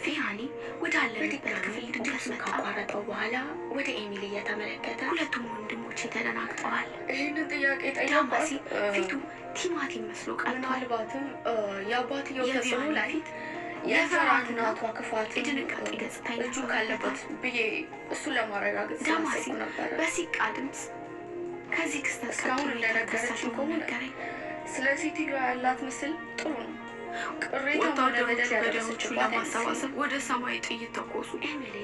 ፊያኒ ወዳለንበት ክፍል ድንገት መጣ። ካቋረጠው በኋላ ወደ ኤሚል እየተመለከተ ሁለቱም ወንድሞቼ ተደናግጠዋል። ይህንን ጥያቄ ጠየቋት። ዳማሲ ፊቱ ቲማቲም መስሎ ቀልቷል። ምናልባትም የአባትየው ተጽዕኖ የቪያኒ ላይ ፊት የፍርሃትና እናቷ ክፋት የድንጋጤ ገጽታ እጁ ካለበት ብዬ እሱን ለማረጋገጥ ዳማሲ ስላሰብኩ ነበረ። በሲቃ ድምፅ ከዚህ ክስተት እስካሁን ቀጥሎ እንደነገረችኝ የተከሰተውን ከሆነ ነገረኝ። ስለ ሴትዮዋ ያላት ምስል ጥሩ ነው። ቅሬታ ወደ ወታደሮቹ በደል ገዳዮቹን ያደረሰችባት ለማሰባሰብ ወደ ሰማይ ጥይት ተኮሱ። ኤሚሊ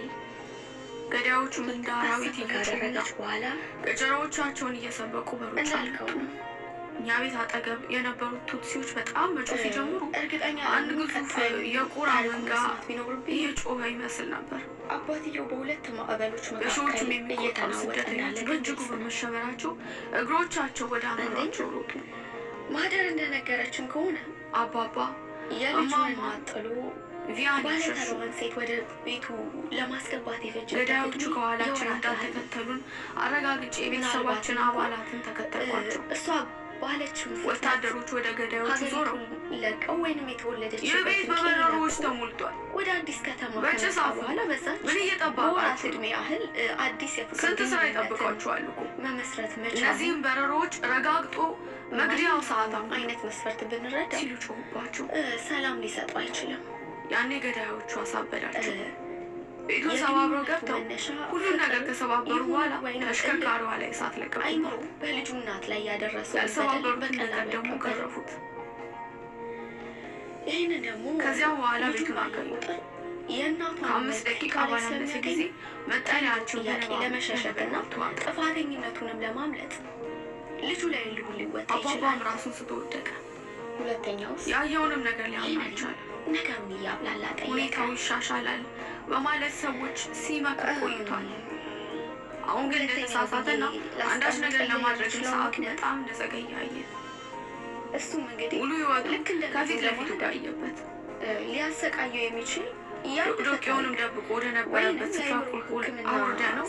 ገዳዮቹም እንደ አራዊት አሰብ እየጮሁና ካደረገች በኋላ ገጀራዎቻቸውን እየሰበቁ በሩጫ እንዳልከው መጡ። ነው። እኛ ቤት አጠገብ የነበሩት ቱትሲዎች በጣም መጮህ ሲጀምሩ እርግጠኛ አንድ ነኝ ግዙፍ ቀጣዩ የቁራ ታሪክ መንጋ መስማት ቢኖርብኝ እየጮኸ ይመስል ነበር። አባትየው በሁለት ማዕበሎች በሺዎቹም መካከል የሚቆጠሩ እየተናወጠ ስደተኞች እንዳለ በእጅጉ በመሸበራቸው እግሮቻቸው ወደ አእምሯቸው ሮጡ። ማደር እንደነገረችን ከሆነ አባባ የልጁን ጥሎ ባለተራዋን ሴት ወደ ቤቱ ለማስገባት ገዳዮቹ ከኋላችን እንዳልተከተሉን አረጋግጬ የቤተሰባችን አባላትን ተከተልኳቸው። እሷ ባለችው ወታደሮች ወደ ገዳዮቹ ዞረው ለቀው ወይንም የተወለደች የቤት በበረሮች ተሞልቷል። ወደ አዲስ ከተማ በጭሳፉ በኋላ በዛች ምን እየጠበቃችሁ እድሜ ያህል አዲስ የፍቅር ስንት ስራ ይጠብቃችኋል እኮ መመስረት መቻል እነዚህም በረሮች ረጋግጦ መግደያው ሰዓት አይነት መስፈርት ብንረዳ ሲሉ ጮሁባቸው። ሰላም ሊሰጡ አይችልም። ያኔ ገዳዮቹ አሳበዳቸው። ቤቱን ሰባብረው ገብተው ሁሉን ነገር ከሰባበሩ በኋላ ተሽከርካሪዋ ላይ እሳት ለቀቁ። በልጁ እናት ላይ ያደረሰው ያልሰባበሩትን ነገር ደግሞ ገረፉት። ይህንን ደግሞ ከዚያ በኋላ ቤቱን አገኙት። ከ5 ደቂቃ ባላነሰ ጊዜ መጠለያቸው ለመሸሸግና ጥፋተኝነቱንም ለማምለጥ ልጁ ላይ ልሁን ሊወጣ ይችላል። አባባም ራሱን ስቶ ወደቀ። ሁለተኛው ያየውንም ነገር ሊያምን አልቻለም። ነገሩን እያብላላ ጠየቀ። ሁኔታው ይሻሻላል በማለት ሰዎች ሲመክሩ ቆይቷል። አሁን ግን እንደተሳሳተና አንዳች ነገር ለማድረግ ሰዓቱ በጣም እንደዘገየ አየ። እሱም እንግዲህ ሙሉ ህይወቱ ከፊት ለፊቱ ታየበት። ሊያሰቃየው የሚችል ዶቄውንም ደብቆ ወደ ነበረበት ስፍራ ቁልቁል አውርደ ነው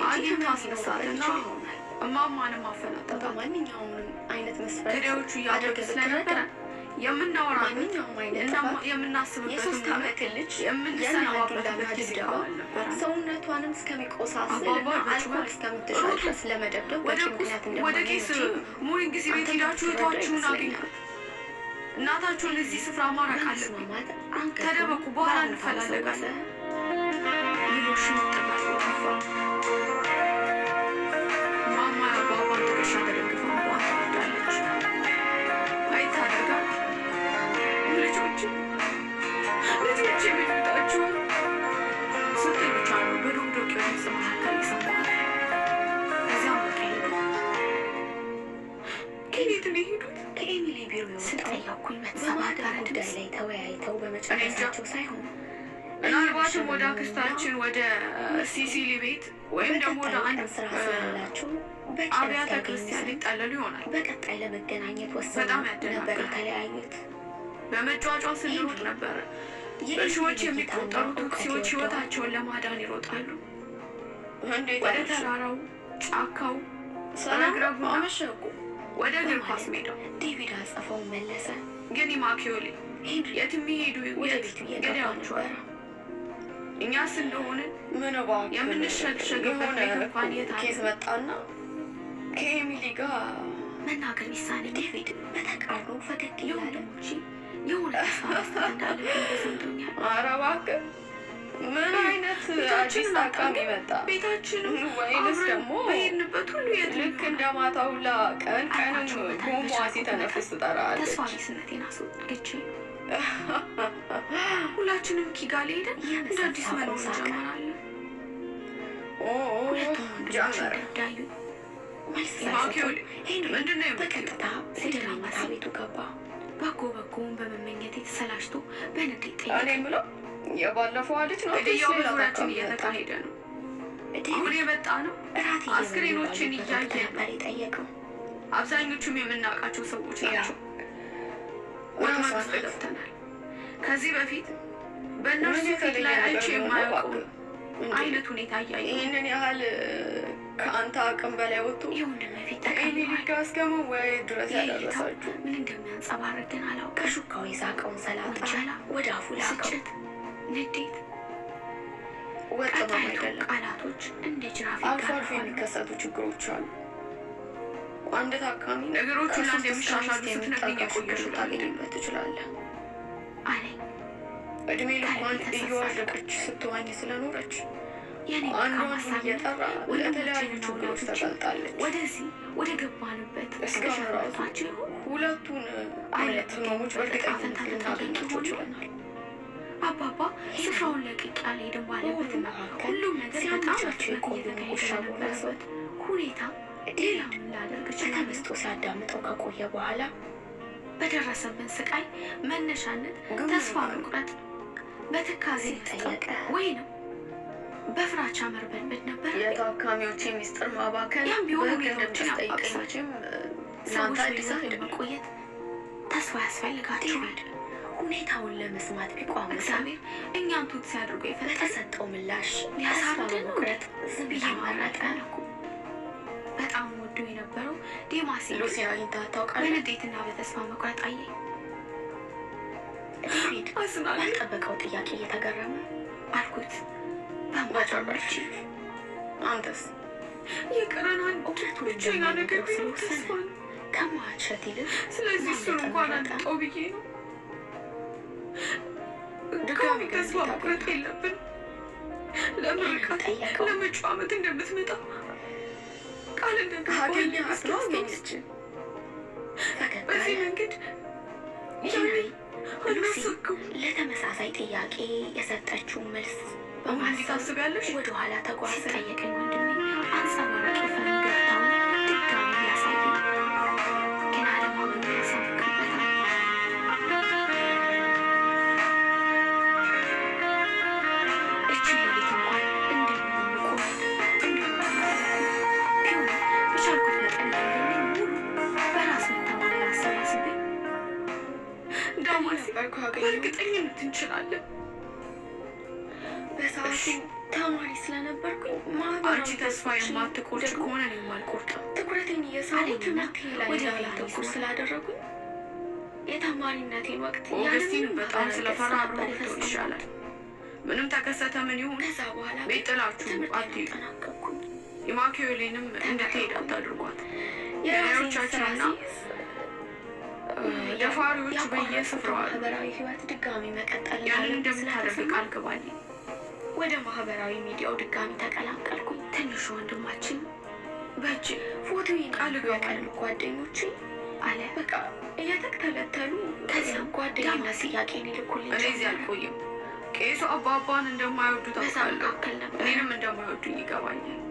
አግኝቶ አስነሳትና እማማንም አፈናጠጣ። በማንኛውም አይነት መስፈርት ገዳዮቹ እያደረገ ስለነበረ የምናወራበት እና የምናስብበት የሶስት ዓመት ልጅ የምንሰናባበት ጊዜ አልነበረ። ሰውነቷንም እስከሚቆሳስልና አልኮል እስከምትሸጥ ድረስ ለመደብደብ ወደ ቄስ ሞሪንግስ ቤት ሄዳችሁ እህታችሁን አግኟት፣ እናታችሁን እዚህ ስፍራ ማራቅ አለብኝ፣ ተደበቁ፣ በኋላ እንፈላለጋለን ብሎ ሽምጥላሉ ተፋ። ማማ የአባባን ትከሻ ተደግፋ እንኳን ትወዳለች። አይታደርጋል ልጆች የሚሉጣችኋል ስትሉች አሉ በዶቅዶቅ የሆነ መካከል ይሰማል። እዚያም በቃ ሄዱ። ከቤት ነው የሄዱት። ከኤሚሊ ቢሮ ስጠየኩኝ በተሰባበረ ጉዳይ ላይ ተወያይተው በመጨረሻቸው ሳይሆን ምናልባትም ወደ አክስታችን ወደ ሲሲሊ ቤት ወይም ደግሞ ወደ አንድ አብያተ ክርስቲያን ሊጠለሉ ይሆናል። በቀጣይ ለመገናኘት ወሰኑ ነበር የተለያዩት። በመጫጫ ስንሮጥ ነበረ። በሺዎች የሚቆጠሩ ቱትሲዎች ህይወታቸውን ለማዳን ይሮጣሉ። ወደ ተራራው፣ ጫካው፣ ረግረጉና ወደ እግር ኳስ ሜዳው። ዴቪድ አጽፈው መለሰ። ግን ማኪዮሊ የትም ይሄዱ ገዳዮቹ እኛስ እንደሆንን የምንሸግሸግበት ቤት እንኳን ኬዝ መጣና ከኤሚሊ ጋር መናገር ቢሳኔ ዴቪድ በተቃርኖ ፈገግ እያለ የሆነ ተስፋ መስጠት እንዳለብን ተሰምቶኛል። ኧረ እባክህ ምን አይነት አዲስ አቃሚ መጣ? ቤታችንም ወይንስ ደግሞ በሄድንበት ሁሉ ልክ እንደ ማታ ሁላ ቀን ቀንም ጎሟ ሲተነፍስ ትጠራለች። ተስፋ ቢስነቴን አስወግጄ ሁላችንም ኪጋሊ ሄደን እንደ አዲስ መኖር እንጀምራለን። ሁለቱም ወንድሞች እንዳዩ ማኪዮሊ ምንድን ነው በቀጥታ ወደ መኝታ ቤቱ ገባ። በጎውን በመመኘት የተሰላችቶ በንዴት ጠየቀ። እኔ የምለው የባለፈው ልጅ ነው ግድያው በዙሪያችን እየተካሄደ ነው። አሁን የመጣ ነው አስክሬኖችን እያየ ነበር የጠየቀው። አብዛኞቹም የምናውቃቸው ሰዎች ናቸው። ወደ መንግስት ገብተናል። ከዚህ በፊት በእነርሱ ፊት ላይ አይቼ የማያውቀው አይነት ሁኔታ እያየ ይህንን ያህል ከአንተ አቅም በላይ ወጥቶ ከኤሚሊ ጋር እስከ መወያየት ድረስ ያደረሳችሁ ምን እንደሚያንጸባርቅ ግን አላውቅም። ከሹካው የዛቀውን ሰላጣ ወደ አፉ ላቀው። ንዴት፣ ወጥመም አይደለም። ቃላቶች እንደ ጅራፍ አልፎ አልፎ የሚከሰቱ ችግሮች አሉ። አንድ ታካሚ ነገሮቹን ለአንድ የሚሻሻሉ ስትነግረኝ የቆየሽው ታገኝበት ትችላለህ አለኝ። እድሜ ልኳን እየዋዠቀች ስትዋኝ ስለኖረች አንዷን እየጠራ ለተለያዩ ችግሮች ተጠልጣለች። ወደዚህ ወደ ገባንበት እስካሁን ራሱ ሁለቱን አይነት ህመሞች በእርግጠኝነት ልናገኛቸው ችለናል። አባባ ስፍራውን ለቅቄ አልሄድም ባለበትና ሁሉም ነገር በጣም እየተካሄደ ነበረበት ሁኔታ ሌላ ምን ላደርግ እችላለሁ? ተመስጦ ሲያዳምጠው ከቆየ በኋላ በደረሰብን ስቃይ መነሻነት ተስፋ መቁረጥ፣ በትካዜ ጠየቀ ወይንም በፍራቻ መርበድበድ ነበር። የታካሚዎች ሚስጥር ማባከን ያም ቢሆን ሁኔታዎችን ያባቅሳችም ሰዎች አዲስ መቆየት ተስፋ ያስፈልጋቸዋል። ሁኔታውን ለመስማት ቢቋም እግዚአብሔር እኛን ቱት ሲያደርጉ በተሰጠው ምላሽ ሊያሳብደን መቁረጥ ዝም ብዬ መረጠ። በጣም ወዶ የነበረው ዴማስ ሉሲን አግኝታ ታውቃለህ? በንዴትና በተስፋ መቁረጥ አየኝ። ዴቪድ ባልጠበቀው ጥያቄ እየተገረመ አልኩት። በማጫወች አንተስ የቀረናን ብቸኛ ነገር ቢኖር ተስፋ ነው ከመዋሸት ይልቅ። ስለዚህ እሱን እንኳን አንጠው ብዬ ነው። ድጋሚ ተስፋ መቁረጥ የለብን። ለምርቃት ለመጪው ዓመት እንደምትመጣ ቃል እንደገባኝ አገኘች። በዚህ መንገድ ሉሲ ለተመሳሳይ ጥያቄ የሰጠችው መልስ በማሰብ ወደ ኋላ ተጓዘ። ጠየቀኝ ወንድሜ አንጸባራቂ ፈገግታውን ድጋሚ ያሳየኝ፣ ግን አለማመኑ ያሳብቅበታል። እችን ሌሊት እንኳን እንድንቆት ቢሆን በቻልኩት መጠን ያለኝ ሙሉ በራስ መተማመን አሰባስቤ ዳማሲ በእርግጠኝነት እንችላለን። በሰዓቱ ተማሪ ስለነበርኩኝ አንቺ ተስፋ የማትቆርጭ ከሆነ እኔ የማልቆርጥም። ትኩረቴን እየሳቡ ትምህርት ላይ እንዳላተኩር ስላደረጉኝ የተማሪነቴን ወቅት ኦገስቲን በጣም ስለፈራ አብረው ይሻላል። ምንም ተከሰተ ምን ይሁን ከዛ በኋላ ቤት ጥላችሁ አትሂዱ። ተጠናቀቅኩኝ። የማኪዮሌንም እንድትሄድ አታድርጓት። ገዳዮቻችንና ደፋሪዎች በየስፍራው አሉ። ማህበራዊ ህይወት ድጋሚ መቀጠል ያንን እንደምታደርግ ቃል ግባልኝ። ወደ ማህበራዊ ሚዲያው ድጋሚ ተቀላቀልኩኝ። ትንሹ ወንድማችን በእጅ ፎቶዬን ቃል ገባሉ ጓደኞቼ አለ። በቃ እየተከተለተሉ ከዚያም ጓደኛ ጥያቄን ይልኩልኝ። እኔ እዚህ አልቆይም። ቄሱ አባባን እንደማይወዱ ታውቃለህ። እኔንም እንደማይወዱኝ ይገባኛል።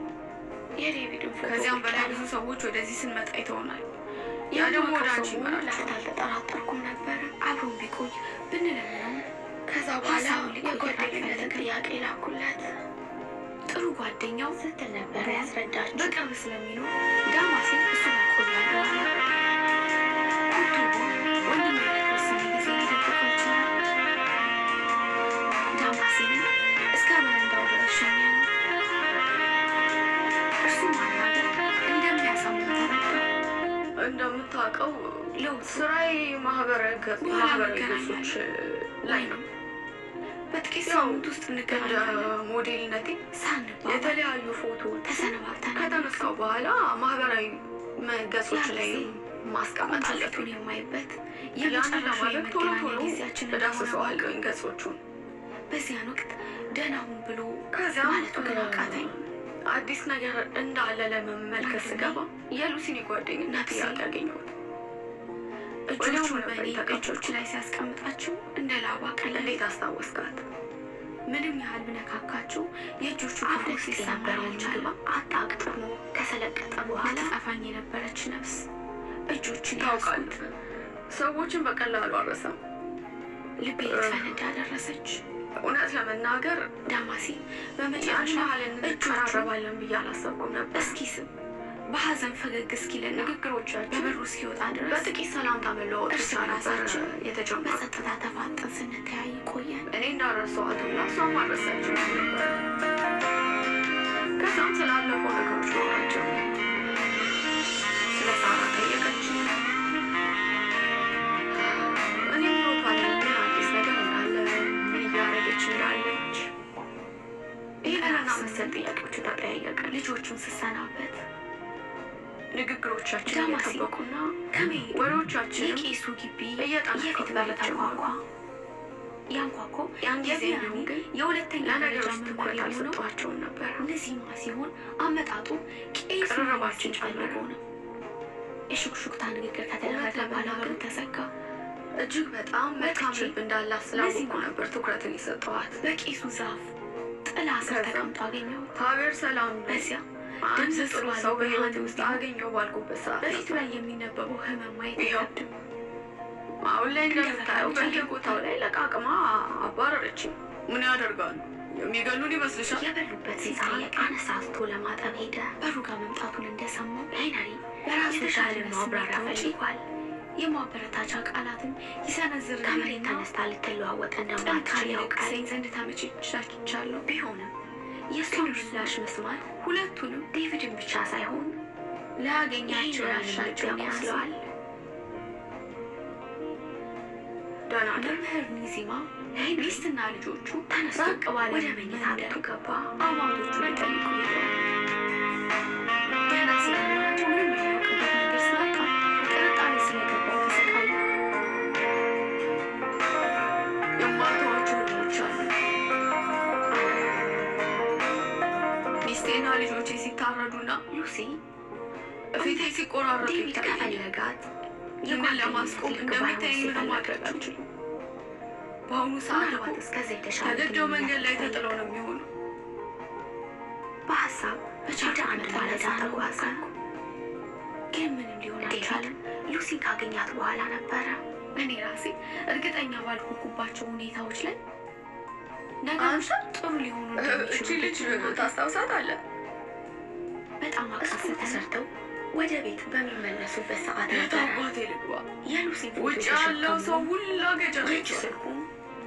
የዴቪድን ፎቶ ከዚያም በላይ ብዙ ሰዎች ወደዚህ ስንመጣ ይተውናል። ያ ደግሞ ወደ አንቺ ይመራል። አልተጠራጠርኩም ነበር አብሮ ቢቆይ ብንለምነው። ከዛ በኋላ የጓደኝነትን ጥያቄ ላኩለት። ጥሩ ጓደኛው ስትል ነበር ያስረዳችው። በቅርብ ስለሚኖር ዳማሴን እሱ ጋር ቆያለሁ አለ። ወንድሜ ለተወሰነ ጊዜ ሊደብቀው ይችላል። ዳማሴንን እስከ በረንዳው ድረስ ሸኘ ነው። እርሱ ማናገር እንደሚያሳምን ተረዳ። እንደምታውቀው ስራዬ ማህበራዊ ገጾች ላይ ነው። በጥቂት ሳምንት ውስጥ እንገናኛለን። ሞዴልነቴ የተለያዩ ፎቶዎች ተሰነባብተን ከተነሳው በኋላ ማህበራዊ ገጾች ላይ ማስቀመጥ አለብኝ። የማይበት ያንን ለማድረግ ቶሎ ቶሎ እዳስሰዋለሁኝ ገጾቹን። በዚያን ወቅት ደህና ሁን ብሎ ከዚያ ማለቱ ግን አቃተኝ። አዲስ ነገር እንዳለ ለመመልከት ስገባ የሉሲኒ ጓደኝነት ጥያቄ ያገኘሁት። እጆቹን በእኔ እጆች ላይ ሲያስቀምጣቸው እንደ ላባ ቀለለ። እንዴት አስታወስካት? ምንም ያህል ብነካካቸው የእጆቹ ክብደት ሲሰማኝ ቻለ። አጣቅጥሞ ከሰለቀጠ በኋላ ጠፋኝ የነበረች ነፍስ እጆችን ታውቃለህ፣ ሰዎችን በቀላሉ አረሳም። ልቤ ልትፈነዳ ደረሰች። እውነት ለመናገር ዳማሲ በመጨረሻ እንቀራረባለን ብዬ አላሰብኩም ነበር። እስኪ ስም በሀዘን ፈገግ እስኪልና ንግግሮቻችን በበሩ እስኪወጣ ድረስ በጥቂት ሰላምታ መለዋወጥ እርስ በራሳችን የተጀመረ በጸጥታ ተፋጠን ስንተያይ ቆየን። እኔ እንዳረሳኋትና እሷም አልረሳችም ነበር። ከዛም ስላለፈው ነገሮች ማውራቸው ስለ ሳራ ጠየቀች። እኔ ሮፓለ ምን አዲስ ነገር እንዳለ ምን እያደረገች እንዳለች ይህንና መሰል ጥያቄዎች ተጠያየቀን። ልጆቹን ስሰናበት ንግግሮቻችን እየጠበቁና ወሬዎቻችን የቄሱ ግቢ የፊት በር ተንኳኳ። ያንኳኮ ያን ጊዜ ነው ግን የሁለተኛ ደረጃ ትኩረት አልሰጧቸውም ነበር። ንዚማ ሲሆን አመጣጡ ቄሱ ቅርርባችን ጨመረ። ነው። የሹክሹክታ ንግግር ከተደረገ በኋላ ግን ተዘጋ። እጅግ በጣም መልካም ልብ እንዳላት ስላወቁ ነበር ትኩረትን የሰጠዋት። በቄሱ ዛፍ ጥላ ስር ተቀምጦ አገኘሁት። ሀገር ሰላም። በዚያ አንድ ጥሩ ሰው በህይወት ውስጥ አገኘው ባልኩበት ሰዓት በፊቱ ላይ የሚነበበው ህመም ማየት አይከብድም። አሁን ላይ እንደምታየው በየቦታው ላይ ለቃቅማ አባረረችኝ። ምን ያደርጋሉ? የሚገሉን ይመስልሻል? የበሉበት ሲጠየቅ አነሳስቶ ለማጠብ ሄደ። በሩ ጋር መምጣቱን እንደሰማው ሄነሪ በራሱ ሻለ ማብራሪያ ፈልጓል። የማበረታቻ ቃላትን ይሰነዝርልኝና ከመሬት ተነስታ ልትለዋወጥ እንደማትችል ያውቃለኝ ዘንድ ተመችቻለሁ። ቢሆንም የእሱን ምላሽ መስማት ሁለቱንም ዴቪድን ብቻ ሳይሆን ላያገኛቸው ያሻቸውን ያስለዋል። መምህር ኒዚማ ሚስትና ልጆቹ ራቅ ባለ ወደ መኝታ ቤቱ ገባ። አባቶቹ ሊጠይቁ ሄደዋል። ገና ስለሆናቸው ምንም የሚያውቅበት ነገር ስላጣ ጥርጣሬ ስለገባው ተሰቃየ። የማተዋቸው ልጆች አሉ። ሚስቴና ልጆቼ ሲታረዱና ሉሲ ፊቴ ሲቆራረጡ ዴቪድ ከፈለጋት ይህንን ለማስቆም እንደሚታይ ምንም ማድረግ አልችልም። በአሁኑ ሰዓት እኮ ተገደው መንገድ ላይ ተጥለው ነው የሚሆኑ። በሀሳብ ወደ አንድ ማለዳ ተጓዘ። ግን ምንም ሊሆን አልቻለም። ሉሲን ካገኛት በኋላ ነበረ እኔ ራሴ እርግጠኛ ባልሆንኩባቸው ሁኔታዎች ላይ ነገሮች ጥሩ ሊሆኑ እቺ ልጅ ታስታውሳታለህ? በጣም አቅሳሰ ተሰርተው ወደ ቤት በሚመለሱበት ሰዓት የታባቴ ልግባ የሉሲ ውጭ ያለው ሰው ሁላ ገጀረች። ስልኩ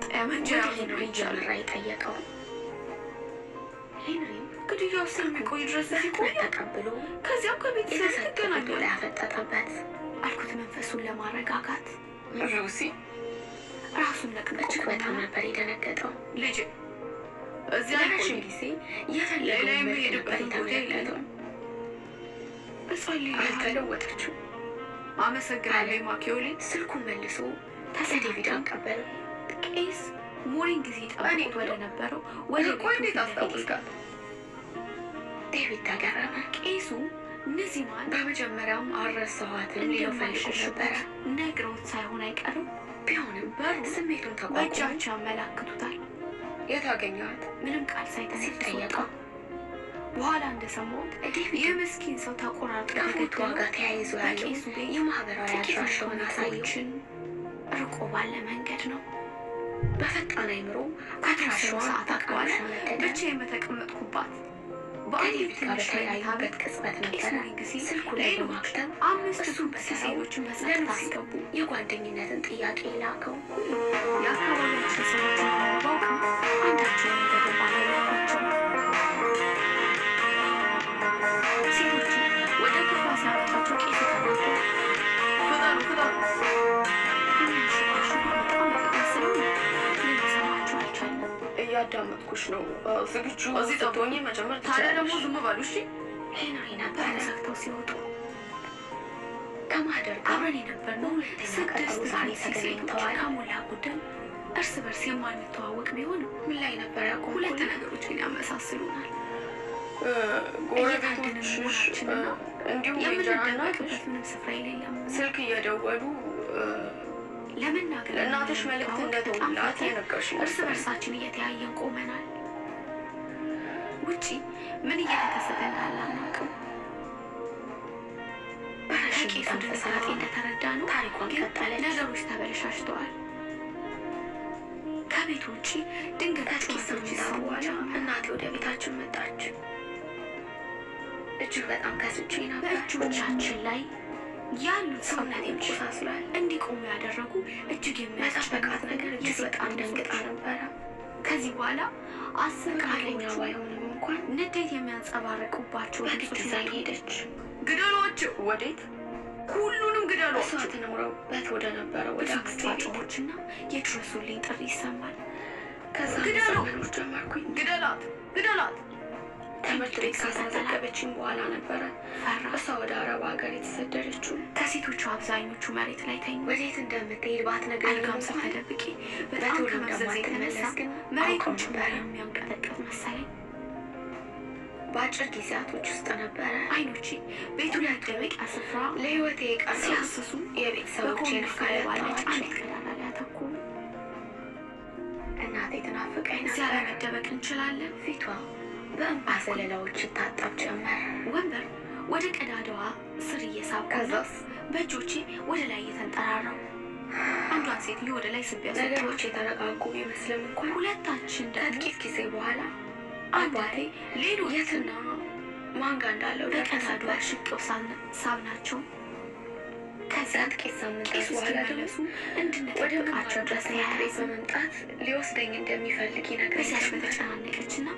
ጠመንጃ ሄንሪ ጀምራ የጠየቀው ሄንሪም ግድያው እስከሚቆይ ድረስ ሲቆይ ተቀብሎ ከዚያም ከቤተሰብ የተሰጠው ላይ ያፈጠጠበት አልኩት መንፈሱን ለማረጋጋት። ሉሲ ራሱን ነቅንቆ እጅግ በጣም ነበር የደነገጠው። ልጅ እዚያ ለረዥም ጊዜ የፈለገው የሚሄድበት ቦታ የለም። አልተለወጠችም። አመሰግናለሁ ማኪዮሊ። ስልኩን መልሶ ዴቪድ አቀበለው። ቄስ ሞሪን ጊዜ ጠብቆት ወደ ነበረው ወደ እንዴት አስታወስካት? ዴቪድ ተገረመ። ቄሱ ኒዚማን በመጀመሪያም አልረሳኋትም ሊለው ፈልጎ ነበረ። ነግረውት ሳይሆን አይቀርም። ቢሆንም ስሜቱን በእጃቸው ያመላክቱታል። የት አገኘኋት? ምንም ቃል ሳይጠየቀው በኋላ እንደሰማሁት ይህ ምስኪን ሰው ተቆራርጦ ከፎቶ ጋር ተያይዞ ያለው የማህበራዊ አድራሻውን አሳየችን። ርቆ ባለ መንገድ ነው። በፈጣን አይምሮ አድራሻውን ሰዓት አቅባለ ብቻ የምተቀመጥኩባት ከዴቪድ ጋር በተለያዩበት ቅጽበት ነበረ ስልኩ ላይ በማክተብ 5 ሱፐርሰዎችን በሰዓት አስገቡ። የጓደኝነትን ጥያቄ ላከው። የአካባቢያችን ሰዎች ባውቅም አንዳቸው የሚገባ ናቸው። ሴቶቹ ወደ ክፍሏ ሲያመጣቸው ቄሱ ተናገሩ። የሚያሸባሽቡ በጣም የተቀስለው ልንሰማቸው አልቻለም። እያዳመጥኩሽ ነው። ዝግጁ ስትሆኚ መጀመር ትችላለሽ። ታዲያ ደግሞ ዝም በሉ እሺ። ሄንሪ ነበር ዘግተው ሲወጡ ከማህደር ጋር አብረን የነበርነው 6 ዛሬ ተገናኝተዋል። ከሞላ ጎደል እርስ በርስ የማንተዋወቅ ቢሆንም ምን ላይ ነበር ያቆምኩት? ሁለት ነገሮችን ያመሳስሉናል። ጎረቤቶችሽ እንዲሁም የምንደበቅበት ምንም ስፍራ የሌለም። ስልክ እየደወሉ ለመናገር ለእናትሽ መልእክት እንደተውላት የነገርሽ እርስ በርሳችን እየተያየን ቆመናል። ውጪ ምን እየተከሰተ እንዳለ አናውቅም። ከቄሱ ድንጋጤ እንደተረዳ ነው ታሪኳን ቀጠለች። ነገሮች ተበለሻሽተዋል። ከቤት ውጪ ድንገት ከጥቂት በኋላ እናቴ ወደ ቤታችን መጣች። እጅግ በጣም ከስቼ ነበር። በእጆቻችን ላይ ያሉት ሰውነቴን ቆሳስሏል። እንዲቆሙ ያደረጉ እጅግ የሚያስጨንቃት ነገር እጅግ በጣም ደንግጣ ነበረ። ከዚህ በኋላ ቃለኛ ባይሆንም እንኳን ንዴት የሚያንጸባርቁባቸው በግድ ይዛኝ ሄደች። ግደሏቸው! ወዴት? ሁሉንም ግደሏቸው! እሷ ትኖረበት ወደ ነበረው ወደ አክስቷጮችና የድረሱልኝ ጥሪ ይሰማል። ከዛ ግደሎች ጀመርኩኝ። ግደላት! ግደላት! ትምህርት ቤት ካስመዘገበችኝ በኋላ ነበረ እሷ ወደ አረብ ሀገር የተሰደደችው። ከሴቶቹ አብዛኞቹ መሬት ላይ ተኙ። ወዴት እንደምትሄድ ባትነግረኝም አልጋም ስር ተደብቄ በጣም ከመዘዝ የተነሳ መሬቱን ጭምር የሚያንቀጠቅጥ መሰለኝ። በአጭር ጊዜያቶች ውስጥ ነበረ አይኖቼ ቤቱ መደበቂያ ስፍራ ለህይወቴ የቀረው ሲያስሱ የቤተሰቦቼን በኮንፊ ባለች አንዲት ቀዳዳ ላይ አተኮሩ። እናቴ ትናፍቀኝ እዚያ ነበር። ላይ መደበቅ እንችላለን። ፊቷ በእንባ ዘለላዎች ይታጠብ ጀመር። ወንበር ወደ ቀዳዳዋ ስር እየሳብኩና ከዛስ በእጆቼ ወደ ላይ እየተንጠራራው አንዷን ሴትዮ ወደ ላይ ስቤ ነገሮች የተረጋጉ ቢመስልም እንኳን ሁለታችን ከጥቂት ጊዜ በኋላ አባቴ ሌሎች የትና ማን ጋር እንዳለው በቀዳዳዋ ሽቅብ ሳብ ናቸው። ከጥቂት ሳምንታት በኋላ ደግሞ ወደ መማርበት ትምህርት ቤት በመምጣት ሊወስደኝ እንደሚፈልግ ይነግረኝ ጀመረ። በተጨናነቀችና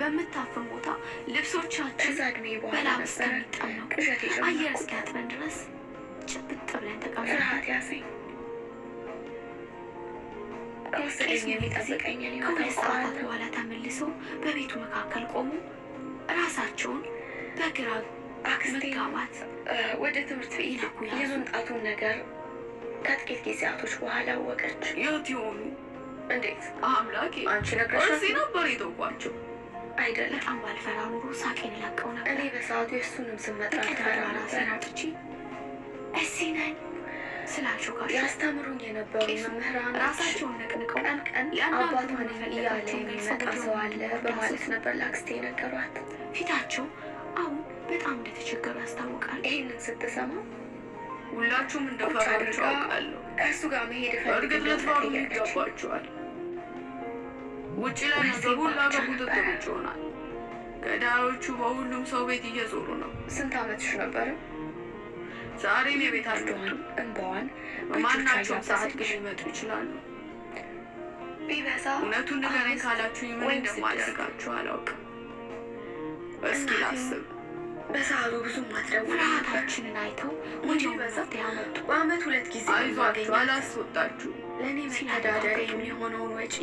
በምታፍን ቦታ ልብሶቻችን ከዛ እድሜ በኋላ በላብ ነበረ እስከሚጠመቁ ቅዠት አየር የጀመርኩት። እስኪያጥበን ድረስ ጭብጥ ብለን ተቀምጠን ፍርሃት ያዘኝ። ከወሰደኝ የሚጠብቀኝን ህይወት ከሁለት ሰዓታት አውቀዋለሁ። በኋላ ተመልሰው በቤቱ መካከል ቆሙ። ራሳቸውን በግራ አክስቴ መጋባት ወደ ትምህርት ቤት ይነኩ ያዙ። የመምጣቱን ነገር ከጥቂት ጊዜያቶች በኋላ አወቀች። የት ይሆኑ? እንዴት? አምላኬ አንቺ ነግረሻት እዚህ ነው? ነበር የተውኳቸው። አይደለም። በጣም ባልፈራ ኑሮ ሳቄን ለቀው ነበር። እኔ በሰዓቱ የእሱንም ስም መጥራት ፈራ በቀዳዳ ራሴን ነበር። አውጥቼ እዚህ ነኝ ስላቸው ጋር ያስተምሩኝ የነበሩ መምህራኖች ራሳቸውን ነቅንቀው ቀን ቀን ሊያናግሩን አባቷን እያለ መፈለጋቸውን የሚመጣ ገልጸው ሰው አለ በማለት ዳሰሱ። ነበር ለአክስቴ ነገሯት። ፊታቸው አሁን በጣም እንደተቸገሩ ያስታውቃል። ይህንን ስትሰማ ሁላችሁም ቁጭ እንደፈራችሁ አድርጋ አውቃለሁ። ከእሱ ጋር መሄድ እፈልግ እርግጥ እንደሆነ ልትፈሩ ጠየቀች። ይገባችኋል። ውጭ ላይ ነገር ሁላ ከቁጥጥር ውጭ ይሆናል። ገዳዮቹ በሁሉም ሰው ቤት እየዞሩ ነው። ስንት ዓመትሽ ነበረ? ዛሬም የቤት አንዷን አልመጡም። እንባዋን በማናቸውም ሰዓት እያበሰች ግን ሊመጡ ይችላሉ። ቢበዛ እውነቱን ንገረኝ 5 ካላችሁኝ ምን ወይም እንደማደርጋችሁ አላውቅም። እስኪ ላስብ። በሰዓቱ ብዙም አትደውልም ነበር። ፍርሃታችንን አይተው ወዲያው መፍትሄ አመጡ። በዓመት 2 ጊዜ አይዟችሁ፣ ማገኘት አላስወጣችሁ። ለእኔ መተዳደሪያ የሚሆነውን ወጪ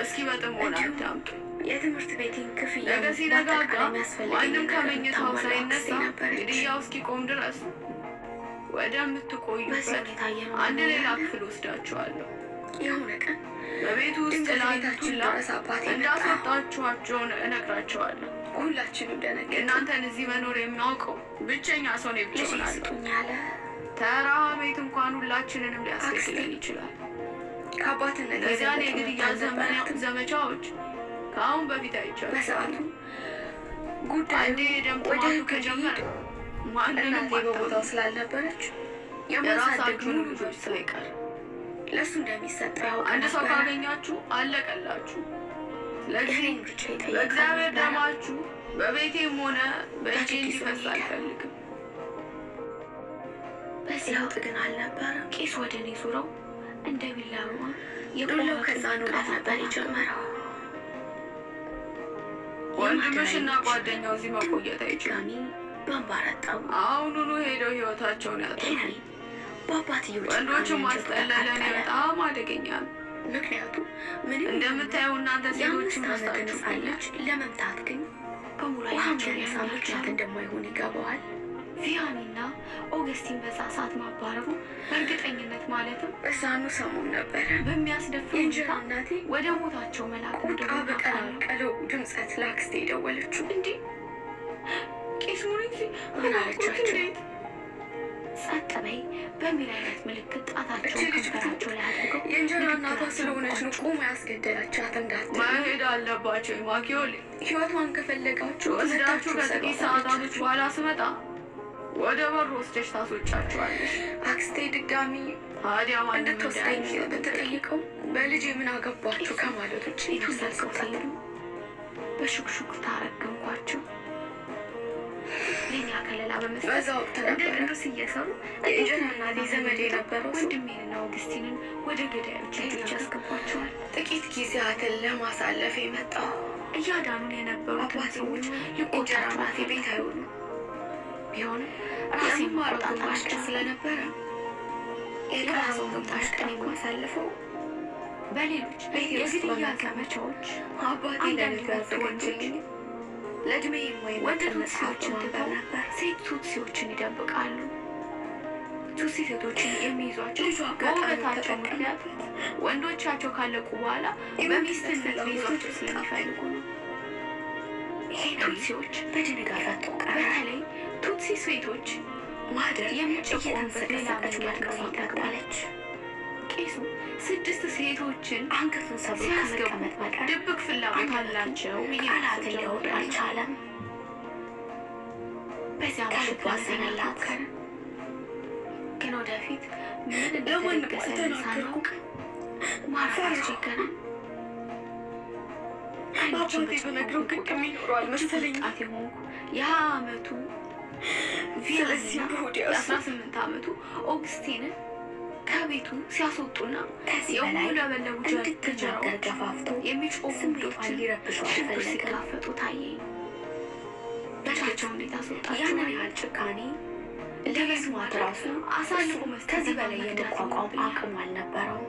እስኪ በጥሞና እንዲሁም አዳምጡ። የትምህርት ቤቴን ክፍያ ነገ ሲነጋጋ በአጠቃላይ የሚያስፈልገኝ ማንም ነገር ከመኝታው የምታሟላው ሳይነሳ አክስቴ ነበረች። ግድያው እስኪቆም ድረስ በዚህ ወደምትቆዩበት ሁኔታ እየኖርን አንድ ሌላ እያለ ክፍል ወስዳችኋለሁ። የሆነ ቀን በቤቱ ውስጥ ድንገት ላሉት ቤታችን ሁላ ድረስ አባቴ መጣ። እንዳስወጣችኋቸውን እነግራቸዋለሁ። ሁላችንም ደነገጥን። እናንተን እዚህ መኖር የሚያውቀው ብቸኛ ሰው እኔ ብቻ ልጅ እሆናለሁ። ስጡኝ አለ። ተራ ቤት እንኳን ሁላችንንም ሊያስገድለን ይችላል። ከአባትነት ለዚያ የበለጠ የግድያ መብት አልነበራትም። ዘመቻዎች ከአሁን በፊት አይቻልም። በሰዓቱ ጉዳዩ አንዴ የደም ወደ ጥማቱ ሕግ ከጀመረ ሊሄድ ማንንም እናቴ በቦታው አታምኑ። ስላልነበረች የማሳደግ የራሳችሁን ሙሉ ልጆች ሳይቀር ለእሱ እንደሚሰጠው ያውቅ አንድ ሰው ነበረ። ካገኛችሁ አለቀላችሁ። ስለዚህ እኔን ብቻ ይጠይቀው በእግዚአብሔር ነበረ። ደማችሁ በቤቴም ሆነ በእጄ በጥቂት እንዲፈስ ሄደ። አልፈልግም። በዚህ ለውጥ ግን አልነበረም። ቄስ ወደ እኔ ዞረው እንደ ቢላዋ ዱላው ከሕፃኑ ዕለት ነበር የጀመረው። ወንድምሽና ጓደኛው እዚህ መቆየት አይችልም። ድጋሚ በእንባ ረጠቡ። አሁኑኑ ሄደው ህይወታቸውን ያጡ። ሄንሪ በአባትየው ወንዶችን ጭካኔ ማስጠለል ለእኔ ተቃጠለ። በጣም አደገኛ ነው። ምክንያቱም ምንም እንደምታየው እናንተ የአምስት ሴቶችን ዓመት መስላችሁ ሕፃን ልጅ ለመምታት ግን በሙሉ ውሃ አይናቸውን የሚያነሳ ምክንያት እንደማይሆን ይገባዋል። ቪያኒና ኦገስቲን በዛ ሰዓት ማባረሩ በእርግጠኝነት ማለትም በዛኑ ሰሞን ነበረ በሚያስደፍር የእንጀራ ሁኔታ እናቴ ወደ ሞታቸው መላክ ቁጣ እንደሆነ አውቃለሁ። በቀላቀለው ድምፀት ለአክስቴ ደወለችው። እንዴ ቄስ ሙሪሲ ምን አለቻቸው? እንዴት ጸጥ በይ በሚል አይነት ምልክት ጣታቸውን እቺ ልጅ ከንፈራቸው ላይ አድርገው የእንጀራ እናቷ ንግግራቸውን ስለሆነች ነው ቋጩ። ቁማ ያስገደላቻት እንዳትል። መሄድ አለባቸው። ማኪዮሌ ህይወቷን ከፈለጋችሁ ወስዳችሁ ከጥቂት ሰባቶች ሰዓታቶች በኋላ ስመጣ ወደ በር ወስደሽ ታስወጫችኋለሽ። አክስቴ ድጋሚ ታዲያ ማንም እንድትወስደኝ እንዳያይሽ ብትጠይቀው በልጄ ምን አገባችሁ ከማለት ውጭ ቤቱን መልስ ለቀው አልሰጣትም። ሲሄዱ በሹክሹክታ ረገምኳቸው። ለእኛ ከለላ በመስጠት በዛ ወቅት እንደ ነበረ ቅዱስ እየሰሩ የእንጀራ እናቴ ዘመድ የነበረው ሰው ወንድሜንና ኦገስቲንን ወደ ገዳዮች እጆች ያስገቧቸዋል። ጥቂት ጊዜያትን ለማሳለፍ የመጣው እያዳኑን የነበሩትን አባቴ ሰዎች እንጀራ ሊቆጣቸው እናቴ ቤት አይሆኑ ቢሆንም ራሴን የምማረው መቆጣጠር ግማሽ ቀን አልቻልኩም። ስለነበረ የቀረውን ግማሽ ቀን የማሳልፈው በሌሎች ቤቴ ውስጥ የግድያ በመቀመጥ ዘመቻዎች አባቴ አንዳንድ ለልጁ ያዘጋጀልኝ ለእድሜ ወንድ የማይመጥን መጽሐፍ ቱትሲዎችን ማንበብ ትተው ነበር። ሴት ቱትሲዎችን ይደብቃሉ። ቱትሲ ሴቶችን የሚይዟቸው ልጁ አጋጣሚ በውበታቸው ምክንያት ተጠቀመበት። ወንዶቻቸው ካለቁ በኋላ በሚስትነት ሊይዟቸው ስለሚፈልጉ ነው። ቱትሲዎች በድንጋይ ፈቶ ቀረ። በተለይ ቱትሲ ሴቶች ማህደር የሚጨቆሙበት ሌላ እየተንሰቀሰቀች መንገድ መድከሟን ነው። ቀጠለች። ቄሱ 6 ሴቶችን አንገቱን ሰብሮ ሲያስገቡ ከመቀመጥ በቀር ድብቅ ፍላጎት አላቸው ብዬ ቃላትን ሊያወጣ አልቻለም። በዚያ ከልቡ አዘነላት። ግን ወደፊት ምን ለማንም እንደተደገሰልን ሳናውቅ ማረፍ አስቸገረን። አባቴ በነግረው ግድ የሚኖረው አልመሰለኝም። ወጣት የሆንኩ የ20 ዓመቱ ስለዚህ ወዲያው 18 ዓመቱ ኦግስቲንን ከቤቱ ሲያስወጡና ከዚህ በላይ እንድትናገር ገፋፍቶ የሚጮሁ ስሜቷን ሊረብሸው አልፈለገም። ሲጋፈጡ ታየ። ብቻቸውን እንዴት አስወጣቸው? ያንን ያህል ጭካኔ ለመስማት ራሱ አሳልፎ መስጠት ከዚህ በላይ የመቋቋም አቅም አልነበረውም።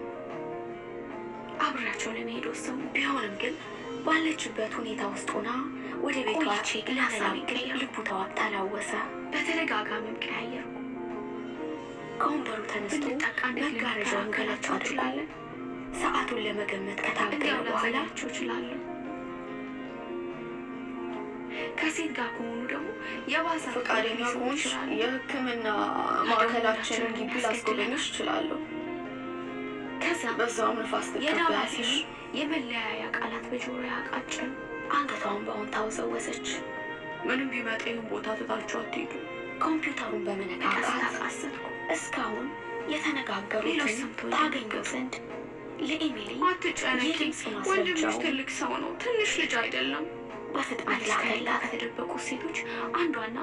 አብራቸው ለመሄድ ወሰኑ። ቢሆንም ግን ባለችበት ሁኔታ ውስጥ ሆና ወደ ቤቷ ለሰላም ልቡ ተላወሰ። በተደጋጋሚም ቀያየርኩ። ከወንበሩ ተነስቶ መጋረጃውን ገለጭ አድርጎ ሰዓቱን ለመገመት ከታገለ በኋላ እችላለሁ። ከሴት ጋር ከሆኑ ደግሞ የባሰ ፈቃደኛ ከሆንሽ የሕክምና ማዕከላችንን ግቢ ላስጎበኝሽ እችላለሁ። ከዛ በዛውም ንፋስ ትቀበያለሽ። የመለያያ ቃላት በጆሮ ያቃጭን። አንገቷን በአዎንታ ወዘወዘች። ምንም ቢመጣ ይህን ቦታ ትታችሁ አትሄዱ። ኮምፒውተሩን በመነካካት አሰብኩ። እስካሁን የተነጋገሩትን ታገኘው ዘንድ ለኤሚሊ አትጨነቂ፣ ወንድምሽ ትልቅ ሰው ነው፣ ትንሽ ልጅ አይደለም። በፍጥነት ላከላት። ከተደበቁ ሴቶች አንዷና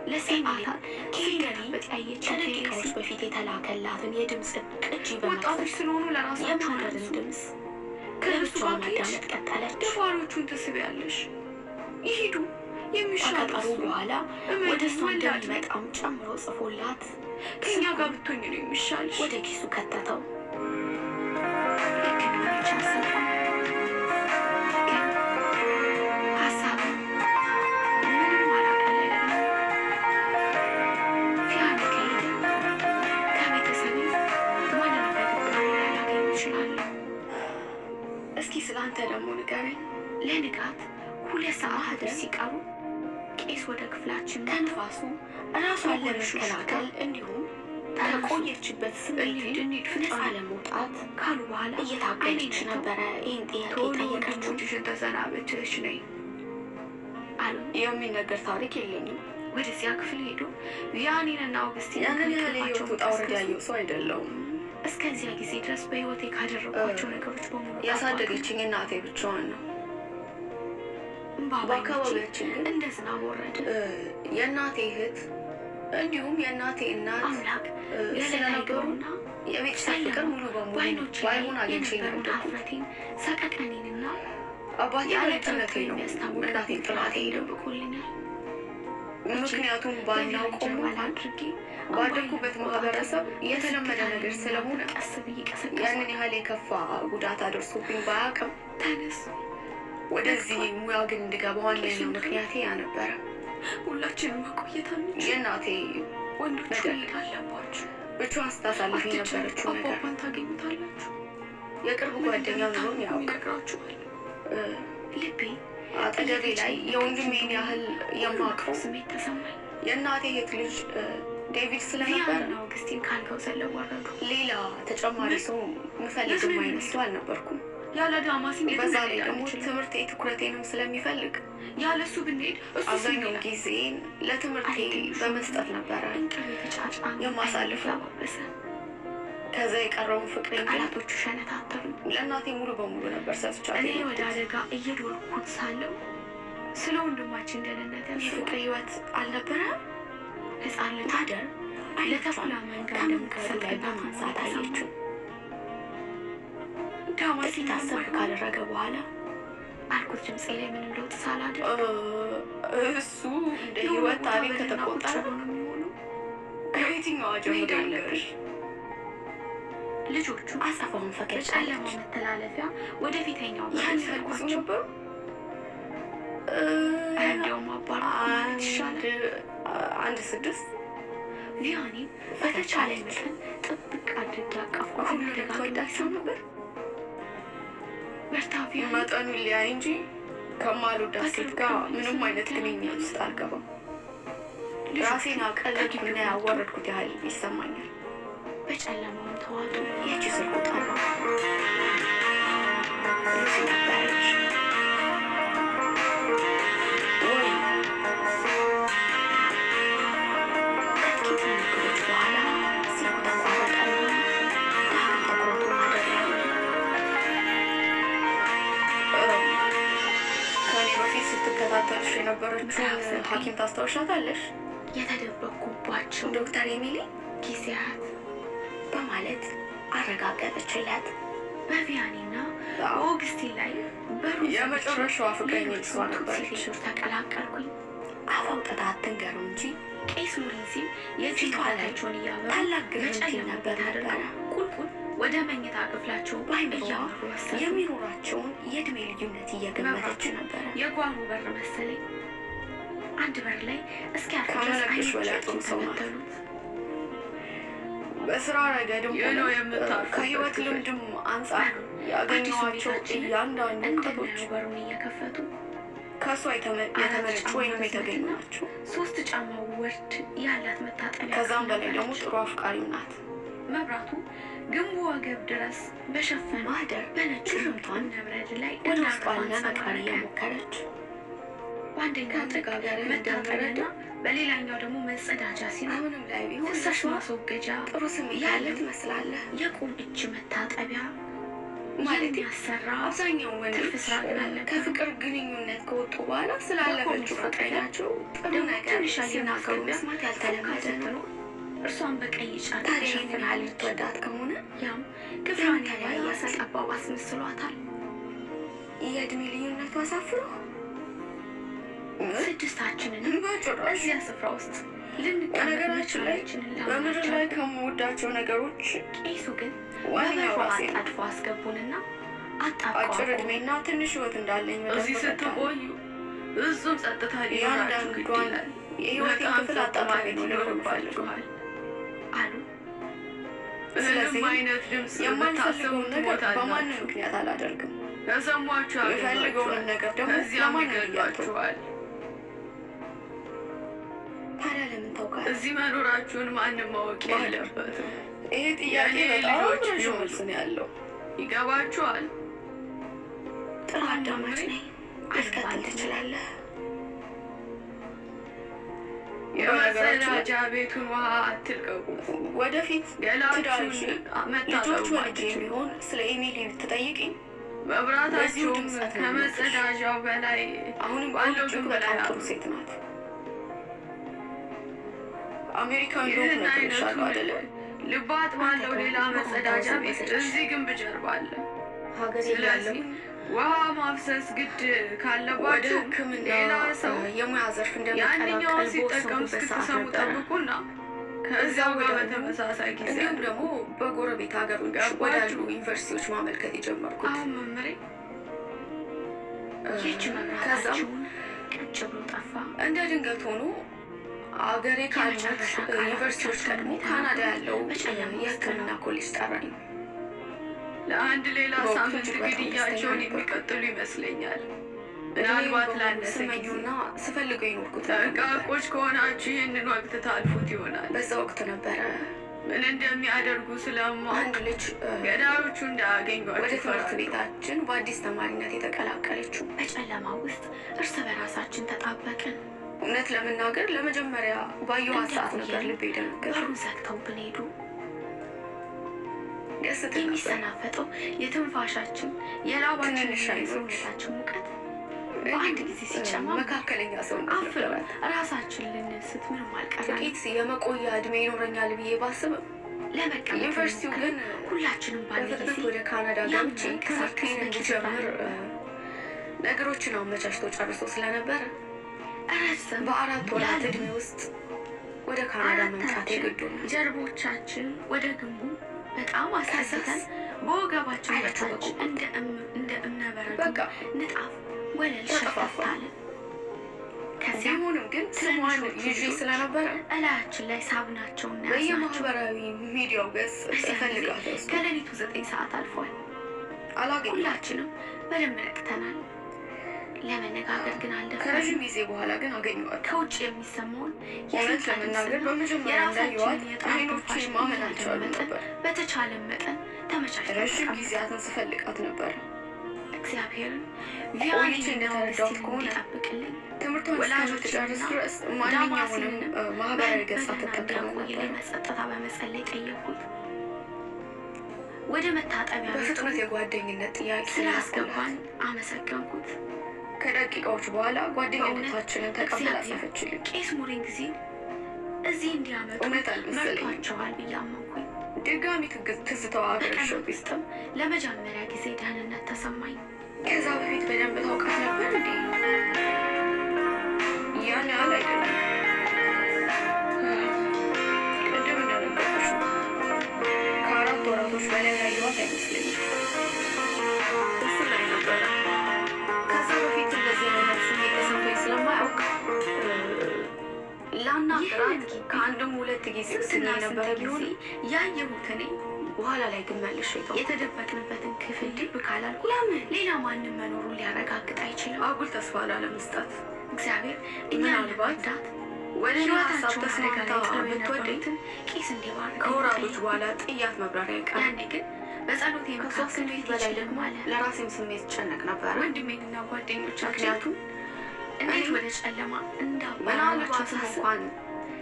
ለሰዓታት ከሄንሪ ከደቂቃዎች በፊት የተላከላትን የድምፅ ቅጂ ወጣቶች ስለሆኑ ለራሳቸው የማደርን ድምፅ ከብቻዋን ማዳመጥ ቀጠለች። ደፋሪዎቹን ትስቢያለሽ። ይሄዱ ከቀጠሩ በኋላ ወደ እሷ እንደሚመጣም ጨምሮ ጽፎላት ከኛ ጋር ብትሆኝ ነው የሚሻልሽ ወደ ኪሱ ከተተው። እስኪ ስለአንተ ደግሞ ንገረኝ። ለንጋት 2 ሰዓት ሲቀሩ ቄስ ወደ ክፍላችን ከንፋሱ ራሷን ለመከላከል እንዲሁም ከቆየችበት ስሜት ነፃ ለመውጣት ካሉ በኋላ እየታገለች ነበረ። ይህን ጥያቄ ጠየቀችው። ተሰናበትሽ ነይ አሉ። የሚነገር ታሪክ የለኝም። ወደዚያ ክፍል ሄዱ። ቪያኒንና አውግስቲን ያንን ያህል የህይወት ውጣ ውረድ ያየው ሰው አይደለሁም። እስከዚያ ጊዜ ድረስ በህይወቴ ካደረጓቸው ነገሮች በሙሉ ያሳደገችኝ እናቴ ብቻዋን ነው። በአካባቢያችን ግን እንደ ዝናብ ወረደ። የእናቴ እህት እንዲሁም የእናቴ እናት አምላክ ስለነበሩና የቤተሰብ ፍቅር ሙሉ በሙሉ ባይሆን አግኝቼ ያደረኩት ሰቀቀኔንና አባቴ በልጅነቴ ነው እናቴን ጥላት ሄደው ብቆልኛል። ምክንያቱም ባናውቀው አድርጌ ባደኩበት ማህበረሰብ የተለመደ ነገር ስለሆነ ቀስ ብዬ ያንን ያህል የከፋ ጉዳት አደርሶብኝ ባያውቅም ተነስ ወደዚህ ሙያ ግን እንድገባ ዋነኛው ምክንያቴ ያ ነበረ። ሁላችንም መቆየት አንችልም። የእናቴ ወንዶች መሄድ አለባችሁ። ብቻዋን ስታሳልፍ የነበረችው ነገር አባባን ታገኙታላችሁ። የቅርብ ጓደኛ ኑሮን ያውቃችኋል። ልቤ አጠገቤ ላይ የወንድሜን ያህል የማውቀው ስሜት ተሰማኝ። የእናቴ እህት ልጅ ዴቪድ ስለነበረ አውግስቲን ካልከው ዘለው ወረዱ። ሌላ ተጨማሪ ሰው ምፈልግም አይነት ሰው አልነበርኩም። ያለ ዳማሲን በዛ ላይ ደግሞ ትምህርቴ ትኩረቴንም ስለሚፈልግ ያለሱ ብንሄድ አብዛኛው ጊዜ ለትምህርቴ በመስጠት ነበረ የማሳልፈው። ከዛ የቀረውን ፍቅሬን ቃላቶቹ ሸነታተሩ። ለእናቴ ሙሉ በሙሉ ነበር ሰጥቻት። እኔ ወደ አደጋ እየዶርኩት ሳለው ስለ ወንድማችን ደህንነት የፍቅር ህይወት አልነበረ። ህፃን ልጅ ታደር ለተኩላ መንጋ ከመንገዱ ላይ በማንሳት አየችው። ዳማሲን ታሰብ ካደረገ በኋላ አልኩት ድምፄ ላይ ምንም ለውጥ ሳላደርግ። እሱ እንደ ህይወት ታሪክ ከተቆጠረ ከየትኛዋ ጀምሮ ያለብሽ? ልጆቹ አጸፋውን ፈገግ ጨለማ መተላለፊያ ወደ ፊተኛው ያልኩት ነበር። እንደውም አባር ማለት ይሻላል። 1-6 ቪያኒን በተቻለ መጠን ጥብቅ አድርጌ አቀፍኩ። ሁሉ ተወዳቸው ነበር። በርታቪ መጠኑ ሊያይ እንጂ ከማልወዳት ሴት ጋር ምንም አይነት ግንኙነት ውስጥ አልገባም። ራሴን አቀለጥኩና ያወረድኩት ያህል ይሰማኛል። በጨለማውም ተዋጡ። ያቺ ስልኩ ጠራ። ልጅ ነበረች። ወይ ከጥቂት ንግግሮች በኋላ ስልኩ ተቋረጠና ዳግም ትኩረቱን አደረገ። ከኔ በፊት ስትከታተልሽ የነበረችውን ሐኪም ታስታውሻታለሽ? የተደበቁባቸው ዶክተር ኤሚሊ ጊዜያት በማለት አረጋገጠችለት። በቪያኒና በኦግስቲን ላይ የመጨረሻዋ ፍቅረኛ እሷ ነበረች። ተቀላቀልኩኝ። አፍ አውጥታ አትንገረው እንጂ ቄስ ሙሪንሲም የፊቷ ላያቸውን እያበሩ ታላቅ ግርምት ነበር ነበረ። ቁልቁል ወደ መኝታ ክፍላቸው እያመሩ ወሰዱ። የሚኖራቸውን የእድሜ ልዩነት እየገመተች ነበረ። የጓሮ በር መሰለኝ። አንድ በር ላይ እስኪያርፍ ድረስ አይኖቻቸውን ተከተሉት። በስራ ረገድም ከህይወት ልምድም አንጻር ያገኘኋቸው እያንዳንዱ እውቀቶች በሩን እየከፈቱ ከእሷ የተመለጩ ወይም የተገኙ ናቸው። 3 ጫማ ወርድ ያላት መታጠቢያ፣ ከዛም በላይ ደግሞ ጥሩ አፍቃሪም ናት። መብራቱ ግንቡ ወገብ ድረስ በሸፈነ ማህደር በነጭ ግርምቷን ነብረድ ላይ ወደ ውስጥ ባለ መቃር እየሞከረች በአንደኛው ከአነጋገር መታጠቢያና በሌላኛው ደግሞ መጸዳጃ ሲሆን አሁንም ላይ ቢሆን ፍሳሽ ማስወገጃ ጥሩ ስሜት ያለ ትመስላለህ። የቁም እጅ መታጠቢያ ማለት ያሰራ አብዛኛው ወንዶች ከፍቅር ግንኙነት ከወጡ በኋላ ስላለፈችው ፍቅረኛቸው ጥሩ ነገር ሲናገሩ መስማት ያልተለመደ ነው። እርሷን በቀይ ጨርቅ ታዲያ ይህንን ያህል ልትወዳት ከሆነ ያም ክፍሏን ያያያሰ ጠባብ አስመስሏታል። የእድሜ ልዩነቱ አሳፍሮ ስድስታችንንም በጭራሽ እዚያ ስፍራ ውስጥ ልንቀመጥ መቻላችንን በምድር ላይ ከምወዳቸው ነገሮች ቄሱ ግን ዋነኛው ራሴ ነው። አጣድፎ አስገቡንና አጭር እድሜና ትንሽ ህይወት እንዳለኝ እዚህ ስትቆዩ እሱም ጸጥታ እያንዳንዷን የህይወቴን ክፍል አጣጣሚ ነው ልንባልችኋል አሉ። ስለዚህ አይነት ድምፅ የማንፈልገውን ነገር በማንም ምክንያት አላደርግም። ከሰሟችሁ የፈልገውን ነገር ደግሞ ለማንም እያልተዋል። ታዲያ ለምን ታውቃለህ? እዚህ መኖራችሁን ማንም ማወቅ የለበትም። ይሄ ጥያቄ በጣም ረዥም መልስ ነው ያለው። ይገባችኋል? ጥሩ አዳማጭ ነኝ። አስቀጥል ትችላለህ። የመጸዳጃ ቤቱን ውሃ አትልቀቁ። ወደፊት ገላችሁን ልጆች ወልጄ ቢሆን ስለ ኤሚሊ ብትጠይቅኝ መብራታችሁም ከመጸዳጃው በላይ አሁንም ባለው እጅግ ግን በጣም በላይ ጥሩ ሴት ናት። አሜሪካዊ ዶክ ነግሬሻለሁ አይደለ? ልባት ባለው ሌላ መጸዳጃ ቤት እዚህ ግንብ ጀርባ አለ። ሀገር ስለዚህ ውሃ ማፍሰስ ግድ ወደ ካለባችሁ ሕክምና ሌላ ሰው የሙያ ዘርፍ ያንኛውን እንደመቀላቀል ሲጠቀሙ በወሰንኩበት ሰዓት እስክትሰሙ ነበረ። ጠብቁና ከዚያው ጋር በተመሳሳይ ጊዜ እንዲሁም ደግሞ በጎረቤት ሀገሮች ወዳሉ ዩኒቨርሲቲዎች ማመልከት የጀመርኩት። አሁን መምሬ ይህች መብራታችሁን ቁጭ ብሎ ጠፋ። እንደ ድንገት ሆኖ አገሬ ካሉት ዩኒቨርሲቲዎች ቀድሞ ካናዳ ያለው የሕክምና ኮሌጅ ጠራኝ። ለአንድ ሌላ በወቅቱ ሳምንት እጅግ በጣም ግድያቸውን ደስተኛ ነበርኩ። የሚቀጥሉ ይመስለኛል። ምናልባት ላነሰ ጊዜ ስመኙና ስፈልገው የኖርኩት ነገር ነበር። ጠንቃቆች ከሆናችሁ ይህንን ወቅት ታልፉት ይሆናል። በዛ ወቅት ነበረ ምን እንደሚያደርጉ ስለማውቅ አንድ ልጅ ገዳዮቹ ወደ እንዳያገኟችሁ ትምህርት ፈራለሁ። ቤታችን በአዲስ ተማሪነት የተቀላቀለችው። በጨለማ ውስጥ እርስ በራሳችን ተጣበቅን። እውነት ለመናገር ለመጀመሪያ ባየኋት ሰዓት ነበር ልቤ ደነገጠ። በሩን ዘግተውብን ሄዱ። ደስ ትል ነበር። የሚሰናፈጠው የትንፋሻችን የላባችን ትንንሽ አይኖች የሰውነታችን ሙቀት በአንድ ጊዜ ሲጨማም መካከለኛ ሰውነት አፍር ነበራት። ራሳችን ልንስት ምንም አልቀረንም። ጥቂት የመቆያ እድሜ ይኖረኛል ብዬ ባስብም ለመቀመጥ ዩኒቨርሲቲው ግን ሁላችንም ባንድ በፍጥነት ጊዜ ወደ ካናዳ ገብቼ ትምህርቴን እንድጀምር ነገሮችን አመቻችቶ ጨርሶ ስለነበረ ረዘም በ4 ወራት እድሜ ውስጥ ወደ ካናዳ መምጣት የግድ ሆነ። ጀርቦቻችን ወደ ግንቡ በጣም አሳስተን በወገባችን አይናቸው በታች እንደ እምነበረዱ በቃ ንጣፍ ወለል ሸፈፍታለን። ከዚያ ቢሆንም ግን ስሟን ይዤ ስለነበረ እላያችን ላይ ሳብናቸውና ያዝናቸው። በየማህበራዊ ሚዲያው ገጽ እፈልጋለሁ። ከሌሊቱ 9 ሰዓት አልፏል። አላገኘኋትም። ሁላችንም በደንብ ነቅተናል። ለመነጋገር ግን አልደፈርንም። ከረዥም ጊዜ በኋላ ግን አገኘኋት። ከውጭ የሚሰማውን እውነት ለመናገር በመጀመሪያ እንዳየኋት አይኖቼ ማመን አልቻሉም ነበር። በተቻለ መጠን ተመቻችተን ረዥም ተቀምጠን ጊዜያትን ስፈልጋት ነበር። እግዚአብሔርን ቆይቼ ቪያኒን እንደተረዳሁት መንግስትን ከሆነ እንዲጠብቅልኝ ትምህርቷን እስከምትጨርስ ድረስ ማንኛውንም ማህበራዊ ገጽ አትጠቀምም ነበር። በጸጥታ በመጸለይ ጠየቅኩት። ወደ መታጠቢያ ቤቱ በፍጥነት የጓደኝነት ጥያቄ ስላስገባን አመሰገንኩት። ከደቂቃዎች በኋላ ጓደኝነታችንን ተቀብላ ጻፈችልኝ። ቄስ ሙሪንግዚ እዚህ እንዲያመጡ መርቷቸዋል ብዬ አመንኩኝ። ድጋሚ ትዝታው አገረሸ ውስጥም ለመጀመሪያ ጊዜ ደህንነት ተሰማኝ። ከዛ በፊት በደንብ ታውቃት ነበር እንዴ? ያን ያህል አይደለም። ቅድም እንደነገርኩሽ ከ4 ወራቶች በላይ ያየኋት አይመስለኝም። እሱ ላይ ነበረ። ከዛ በፊት እንደዚህ አይነት ስሜት ተሰምቶኝ ስለማያውቅ ላናግራት ከአንድም 2 ጊዜ ስና ነበረ ጊዜ ያየሁት እኔ በኋላ ላይ ግን መልሼ የተደበቅንበትን ክፍል ልብ ካላልኩ ለምን ሌላ ማንም መኖሩን ሊያረጋግጥ አይችልም። አጉል ተስፋ ላለመስጠት እግዚአብሔር እኛን ለማዳት ወደ ሀሳብ ተስማምታ ብትወደኝ ቄስ እንዲባርክ ከወራቶች በኋላ ጥያት መብራሪያ ይቀር። ያኔ ግን በጸሎት ከ3 ስሜት በላይ ደግሞ ለራሴም ስሜት ጨነቅ ነበር። ወንድሜንና ጓደኞች ምክንያቱም እንዴት ወደ ጨለማ ምናልባት እንኳን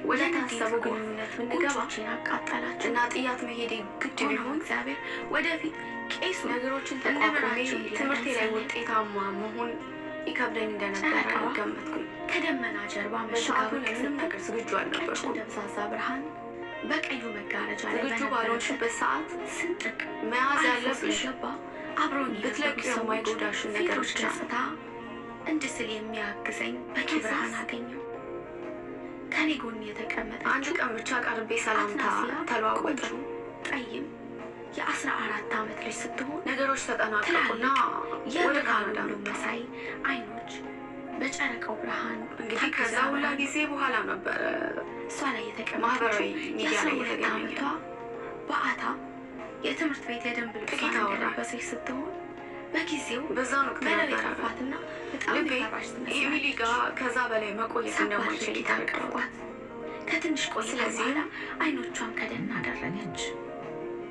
ወደ ታሰበው ግንኙነት ምንገባ አቃጠላቸው እና ጥያት መሄዴ ግድ ቢሆን እግዚአብሔር ወደፊት ቄሱ ነገሮችን ተቋቁሜ ትምህርቴ ላይ ውጤታማ መሆን ይከብደኝ እንደነበረ ገመትኩኝ። ከደመና ጀርባ በሰዓቱ ለምንም ነገር ዝግጁ አልነበርኩም። ደብዛዛ ብርሃን በቀዩ መጋረጃ ላይ ዝግጁ ባልሆንሽበት ሰዓት ስንጥቅ መያዝ ያለብሽ አብሮኝ ብትለቅ የማይጎዳሽን ነገሮች ገጽታ እንድስል የሚያግዘኝ በቂ ብርሃን አገኘው። ከኔ ጎን የተቀመጠ አንድ ቀን ብቻ ቀርቤ ሰላምታ ተለዋወጥን። ጠይም የ14 ዓመት ልጅ ስትሆን ነገሮች ተጠናቀቁና ወደ ካናዳ መሳይ አይኖች በጨረቃው ብርሃን እንግዲህ ከዛ ሁላ ጊዜ በኋላ ነበረ እሷ ላይ የተቀመጠ ማህበራዊ ሚዲያ ላይ የተገናኘቷ በአታ የትምህርት ቤት የደንብ ልብሷን እንደለበሰች ስትሆን በጊዜው በዛን ወቅት ነበረፋትና በጣም ልቤ ኤሚሊ ጋር ከዛ በላይ መቆየት እንደማይችል ይታወቃል። ከትንሽ ቆይታ በኋላ አይኖቿን ከደን አደረገች።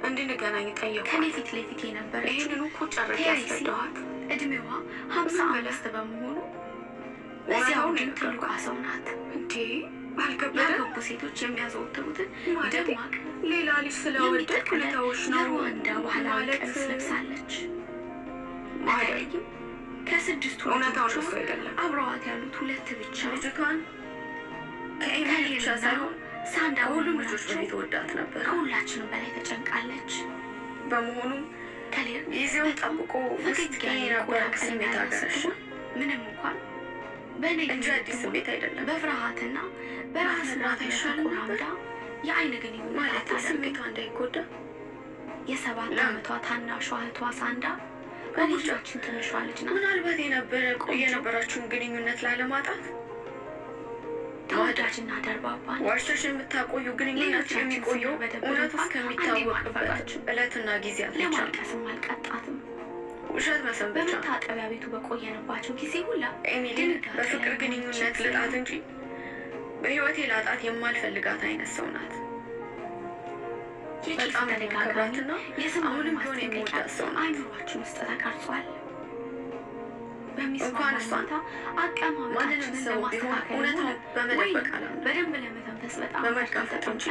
እንድንገናኝ ጠየኳት። ከኔ ፊት ለፊት የነበረች ይህንን እኮ ጨርቄ ያስረዳኋት። እድሜዋ 50 በመሆኑ በዚያው ትልቋ ሰው ናት። እንዴ አልከበደም? ያገቡ ሴቶች የሚያዘወትሩትን ደማቅ ሌላ ልጅ ስለወደድኩ ልተውሽ ነው የሩዋንዳ ባህላዊ ቀሚስ ለብሳለች። በተለይም ከ6 እውነታውን እሱ አይደለም አብረዋት ያሉት 2 ብቻ ልጅቷን ከኤሚሊ ብቻ ሳይሆን ሳንዳ ሁሉም ልጆች በፊት ወዳት ነበር። ከሁላችንም በላይ ተጨንቃለች። በመሆኑም ከሌር ጊዜውን ጠብቆ ውስጥ የነበረ ስሜት አገረሽ። ምንም እንኳን በእኔ እንጂ አዲስ ስሜት አይደለም። በፍርሃትና በራስ ምራት ተቆራምዳ የአይን ግንኙነት ማለት ስሜቷ እንዳይጎዳ የ7 ዓመቷ ታናሿ እህቷ ሳንዳ በልጃችን ትንሿ ልጅ ናት። ምናልባት የነበራችሁን ግንኙነት ላለማጣት ተወዳጅና ደርባባ ዋሽተሽ የምታቆዩ ግንኙነት የሚቆየው እውነቱ እስከሚታወቅበት ዕለትና ጊዜያት ብቻ። ለማልቀስም አልቀጣትም። ውሸት መሰንበቻ። በመታጠቢያ ቤቱ በቆየንባቸው ጊዜ ሁላ ኤሚሊን በፍቅር ግንኙነት ልጣት እንጂ በህይወቴ ላጣት የማልፈልጋት አይነት ሰው ናት። በጣም ተደጋጋሚና አሁንም ቢሆን የምወዳት ሰው ናት። አይምሯችን ውስጥ ተቀርጿል። እንኳን እሷን ማንንም ሰው ቢሆን እውነታው በመደበቅ አላምንም። በደንብ ለመተንፈስ በጣም በመጋፈጥ እንጂ።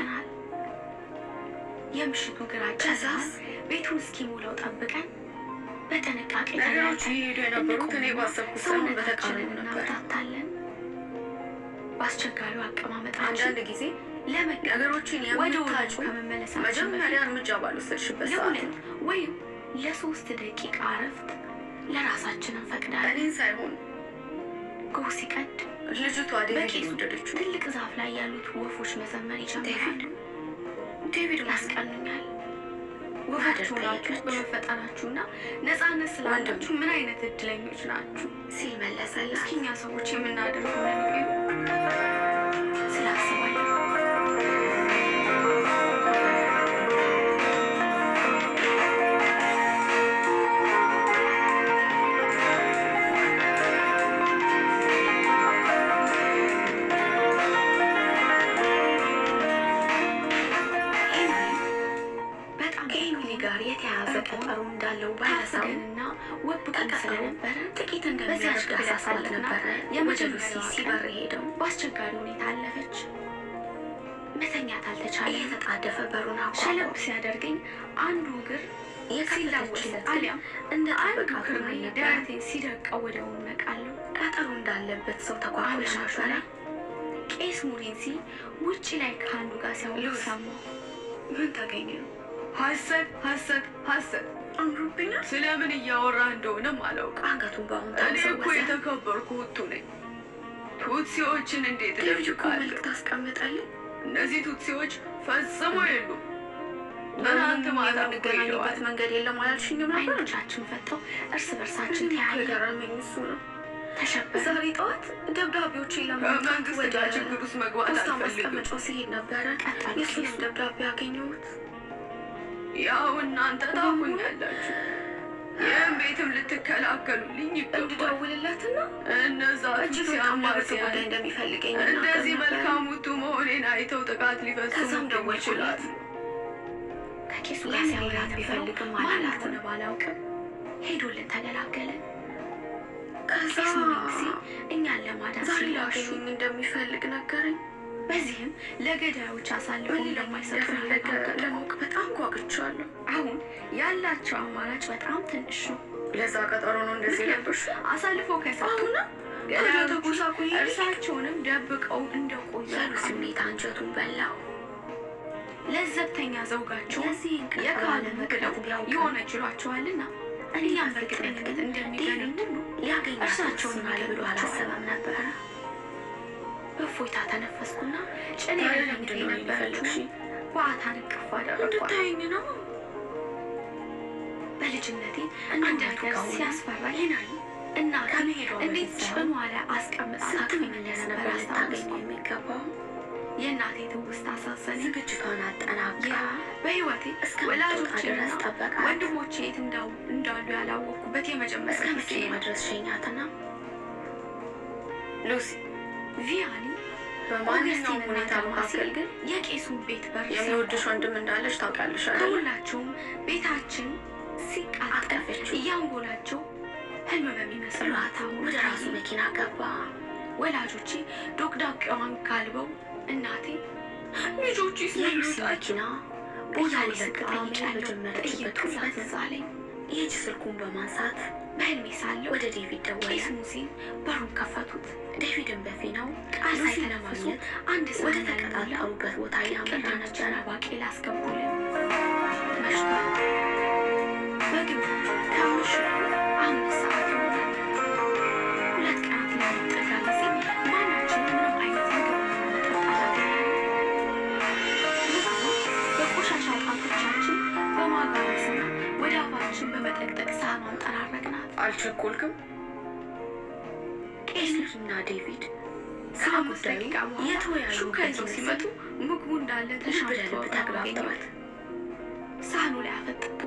የምሽቱ ግራጫ ዛስ ቤቱን እስኪሞላው ጠብቀን በጥንቃቄ ነገሮች ይሄዱ የነበሩት እኔ ባሰብኩት ሳይሆን በተቃራኒው ነበር። እናፍታታለን። በአስቸጋሪው አቀማመጣችን አንዳንድ ጊዜ ነገሮችን የምታጩ ከመመለሳችን መጀመሪያ እርምጃ ባልወሰድሽበት ሰዓት ወይም ለ3 ደቂቃ እረፍት ለራሳችን እንፈቅዳለን። እኔን ሳይሆን ጎህ ሲቀድ ልጅቷ ዴቪድ ወደደችው። ትልቅ ዛፍ ላይ ያሉት ወፎች መዘመር ይጀምራሉ። ዴቪድ ያስቀኑኛል። ወፎች ሆናችሁ በመፈጠራችሁና ነፃነት ስላላችሁ ምን አይነት እድለኞች ናችሁ ሲል መለሰላት። እስኪ እኛ ሰዎች የምናደርገው ነው ስላስባለሁ። ቀጠሮ እንዳለው ባለሰውና ወብቀን ስለነበረ ጥቂት እንደሚያስደርግ ያሳልፍ ነበር። የመጀመሪያ ሲበር ሄደው በአስቸጋሪ ሁኔታ አለፈች። መተኛት አልተቻለ። የተጣደፈ በሩን ሸለብ ሲያደርገኝ አንዱ እግር ሲላወስ አሊያም እንደ አንዱ ክርኔ ደረቴን ሲደቀው ወደው ነቃለሁ። ቀጠሮ እንዳለበት ሰው ተኳኩለሽ ነበረ። ቄስ ሙሪንሲ ውጭ ላይ ከአንዱ ጋር ሲያወሩ ሰማሁ። ምን ታገኘ? ሐሰት አምሮብኛል። ስለምን እያወራህ እንደሆነም አላውቅም። አንገቱን በአሁን እኔ እኮ የተከበርኩ ሁቱ ነኝ። ቱትሲዎችን እንዴት ልብቃለሁ ታስቀምጣለህ? እነዚህ ቱትሲዎች ፈጽሞ የሉም። ትናንት ማታ የምንገናኝበት መንገድ የለም አላልሽኝም ነበር? አይኖቻችን ፈጠው እርስ በርሳችን ተያየ። የገረመኝ እሱ ነው። ተሸበረ። ዛሬ ጠዋት ደብዳቤዎችን ለማምጣት ወደ ችግር ውስጥ መግባት አልፈልግም። ማስቀመጫው ሲሄድ ነበረ የእሱንም ደብዳቤ ያገኘሁት። ያው እናንተ ታውቁኛላችሁ። ይህም ቤትም ልትከላከሉልኝ ይገባል። እንድደውልለትና እነዛ ጉዳይ እንደሚፈልገኝ እንደዚህ መልካሙቱ መሆኔን አይተው ጥቃት ሊፈጽሙ ይችላል። ከቄሱ ጋር ሲያወራት ቢፈልግም አላላትን ባላውቅም ሄዶልን ተገላገልን። ከዛ ጊዜ እኛን ለማዳን ሲላሹ እንደሚፈልግ ነገረኝ። በዚህም ለገዳዮች አሳልፈው እንደማይሰጡ ለማወቅ በጣም ጓጉቻለሁ። አሁን ያላቸው አማራጭ በጣም ትንሽ ነው። ለዛ ቀጠሮ ነው እንደዚህ ነበርሽ? አሳልፈው ከሰጡና ገዳዮች እርሳቸውንም ደብቀው እንደቆዩ ስሜት አንጀቱን በላው። ለዘብተኛ ዘውጋቸው የካለ መቅደው የሆነ ችሏቸዋልና እኛም በእርግጠኝነት እንደሚገኙት ሁሉ ሊያገኛቸውን ብሎ አላሰበም ነበረ። በእፎይታ ተነፈስኩና ጭኔ ለምንድን ነው የነበረችው በአታን እቅፍ አደረኳት። እንድታይኝ ነው። በልጅነቴ አንድ ነገር ሲያስፈራኝ እናቴ እንዴት ጭኗ ላይ አስቀምጣ ታቅፈኝ እንደነበር አስታወስኩ። የሚገባው የእናቴ ትውስታ አሳዘነኝ። ዝግጅቷን አጠናቅቃ በህይወቴ ወላጆቼና ወንድሞቼ የት እንዳሉ ያላወቅኩበት የመጀመሪያ ጊዜ መድረስ ሸኛትና ሉሲ ቪያኒ በማንኛውም ሁኔታ መካከል ግን የቄሱን ቤት በር የሚወድሽ ወንድም እንዳለሽ ታውቃለሽ አይደል? ከሁላቸውም ቤታችን ሲቃጠል እያንጎላቸው ህልም በሚመስል ወደ ራሱ መኪና ገባ። ወላጆቼ ዶቅዳቄዋን ጋልበው እናቴ ልጆቹ መኪና ቦታ ሊለቅጣ በጀመረችበት ቅጽበት ዛለኝ የእጅ ስልኩን በማንሳት በህልሜ ሳለሁ ወደ ዴቪድ ደወለ። ቄስ ሙሴን በሩን ከፈቱት። ዴቪድን በፊናው ቃል ሳይለማግኘት አንድ ሰው ወደ ተቀጣጠሩበት ቦታ ያመራ ነበረ። ባቄላ አስገቡልን። መሽቷል። በግቡ ከምሽቱ 5 ሰዓት ይሆናል። 2 ቀናት ለሚጠጋ ጊዜ ማናችንም ምንም አይነት ምግብ መጠጥ አላገኘንም። በቆሻሻ ጣቶቻችን በማጋበስና ወደ አፋችን በመጠቅጠቅ ሳህኗን ጠራረግናት። አልቸኮልክም? ቄስና ዴቪድ ስለ ጉዳዩ የተወያዩ ከይዘው ሲመጡ ምግቡ እንዳለ ተሻምቶ ተግባብተዋል። ሳህኑ ላይ አፈጠጡ።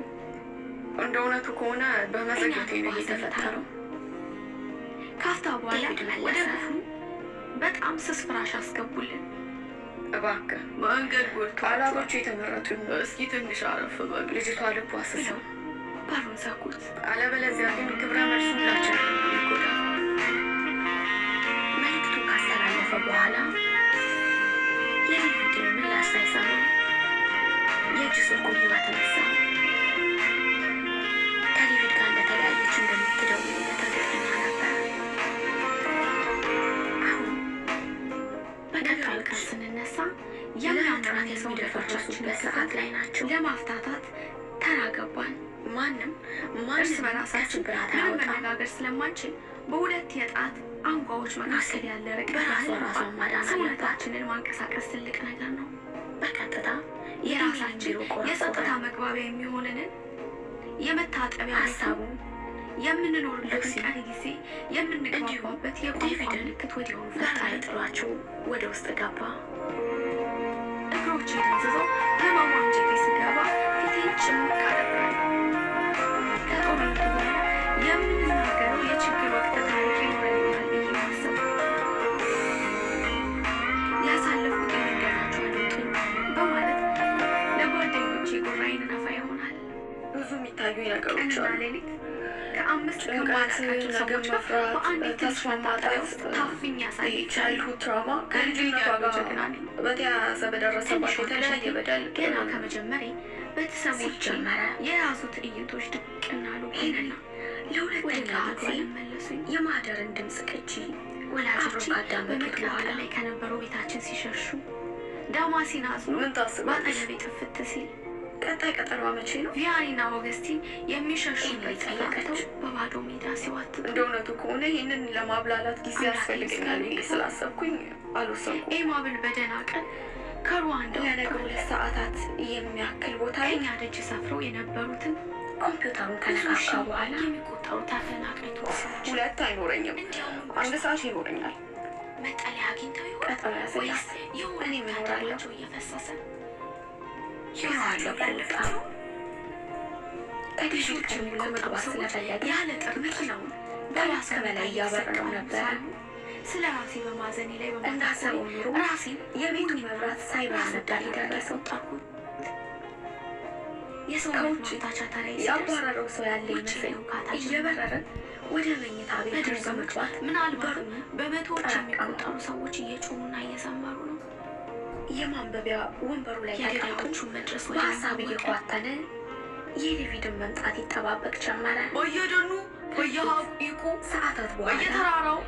እንደ እውነቱ ከሆነ በመዘግየቴ ነው የተፈጠረው። ካፍታ በኋላ ወደ ክፍሉ በጣም ስስ ፍራሽ አስገቡልን። እባክህ መንገድ ጎልቶ ቃላቶቹ የተመረጡ እስኪ ትንሽ አረፍ በሉ። ልጅቷ ልቧ አስሰው በሩን ዘጉት። አለበለዚያ ግን ክብረ መልሱ ሁላችንን ይጎዳል። መልዕክቱን ካስተላለፈ በኋላ የዴቪድን ምላሽ ሳይሰማ የእጅ ስልኩን ህይወት ተነሳ። ከዴቪድ ጋር እንደተለያየች እንደምትደውልለት እርግጠኛ ነበር። አሁን በቀጣዩ ቀን ስንነሳ የሚያምራት የሰው የሚደፈርሱበት ሰዓት ላይ ናቸው። ለማፍታታት ተራ ገባን። ማንም እርስ በራሳችን ምንም መነጋገር ስለማንችል በሁለት የጣት አንጓዎች መካከል ያለ ርቀት ሰውነታችንን ማንቀሳቀስ ትልቅ ነገር ነው። በቀጥታ የራሳችን የጸጥታ መግባቢያ የሚሆንንን የመታጠቢያ ሀሳቡ የምንኖርበትን ቀሪ ጊዜ የምንግባባበት የቋንቋ ምልክት ወዲያውኑ ፈጣሪ ጥሏቸው ወደ ውስጥ ገባ። እግሮቼ ደንዝዘው ህመሙ አንጀቴ ስገባ ፊቴን ጭምቅ አደረገ። ከጦርነቱ በኋላ የምንናገረው የችግር ወቅት ታሪክ ይኖረናል ብዬ ማሰብ ያሳለፉት የመንገዳቸው አልወጡኝ በማለት ለጓደኞቼ ጉራይን ነፋ ይሆናል። ብዙ የሚታዩ ነገሮች ቀንና ሌሊት ከ5 ከማላቃቸው ሰዎች ጋር በአንዲት ተስፋ ማጣያ ውስጥ ታፍኝ ያሳይቻለሁ። ትራማ ከልጅነቷ ጋር በተያያዘ በደረሰባት የተለያየ በደል ገና ከመጀመሪያ ቤተሰቦች የያዙ ትዕይንቶች ድቅና አሉብኝና ለሁለተኛ ጊዜ የማህደርን ድምፅ ቅጂ ወላጆቼ በመቀመጥ ላይ ከነበረው ቤታችን ሲሸሹ ዳማሲን አዝኖ በአጠገቤ ጥፍት ሲል ቀጣይ ቀጠሯ መቼ ነው? ቪያኒና ኦገስቲን የሚሸሹበት ጠይቀው በባዶ ሜዳ ሲዋትቱ እንደ እውነቱ ከሆነ ይህንን ለማብላላት ጊዜ ያስፈልገኛል ብዬ ስላሰብኩኝ አልወሰንኩም። ኤማብል በደህና ቀን ከሩዋንዳ ለነገሩ 2 ሰዓታት የሚያክል ቦታ ከኛ ደጅ ሰፍረው የነበሩትን ኮምፒውተሩን ከነካካ በኋላ የሚቆጠሩ ተፈናቃይ ሰዎች 2 አይኖረኝም፣ 1 ሰዓት ይኖረኛል። መጠለያ አግኝተው ይሆን ቀጠሮ ወይስ እኔ እኖራለሁ እየፈሰሰ ይሆናለሁ። ከዲቪድ ቀድሞ ለመግባት ስለፈለገ ያለ ጥር መኪናውን ከላስ በላይ እያበረረው ነበረ። ስለ ራሴ በማዘኔ ላይ እንዳሰበው ኑሮ ራሴን የቤቱ መብራት ሳይበራ ነበር የደረሰው። ከውጭ ያባረረው ሰው ያለ ይመስል እየበረረ ወደ መኝታ ቤት በመግባት ምናልባት በመቶዎች የሚቆጠሩ ሰዎች እየጮሁና እየዘመሩ ነው። የማንበቢያ ወንበሩ ላይ ተቀምጦ መድረስ በሀሳብ እየኳተነ የዴቪድን መምጣት ይጠባበቅ ጀመረ። በየደኑ በየሀቁ ሰዓታት በኋላ በየተራራው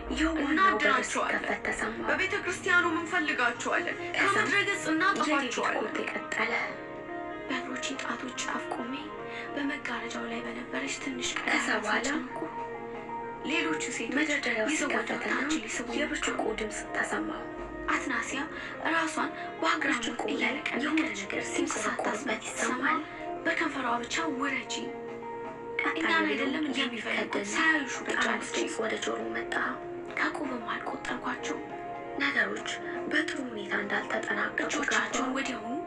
እናድናቸዋለን፣ ተሰማ። በቤተ ክርስቲያኑ እንፈልጋቸዋለን፣ ከምድረ ገጽ እናጠፋቸዋለን። ቀጠለ። በእግሮቼ ጣቶች ጫፍ ቆሜ በመጋረጃው ላይ በነበረች ትንሽ ከዛ በኋላ ሌሎቹ ሴቶች መደርደሪያው ሲከፈትና የብርጭቆ ድምፅ ተሰማው። አትናሲያ ራሷን በአግራሞት እያለቀለቀች የሆነ ነገር ሲንቆሳቆስበት ይሰማል። በከንፈሯ ብቻ ውረጂ እኛን አይደለም እንደሚፈልጉት ሳያዩሹ ረጃለች። ወደ ጆሮ መጣ። ከቁብም አልቆጠርኳቸው። ነገሮች በጥሩ ሁኔታ እንዳልተጠናቀቁ እጆቻቸውን ወዲያውኑ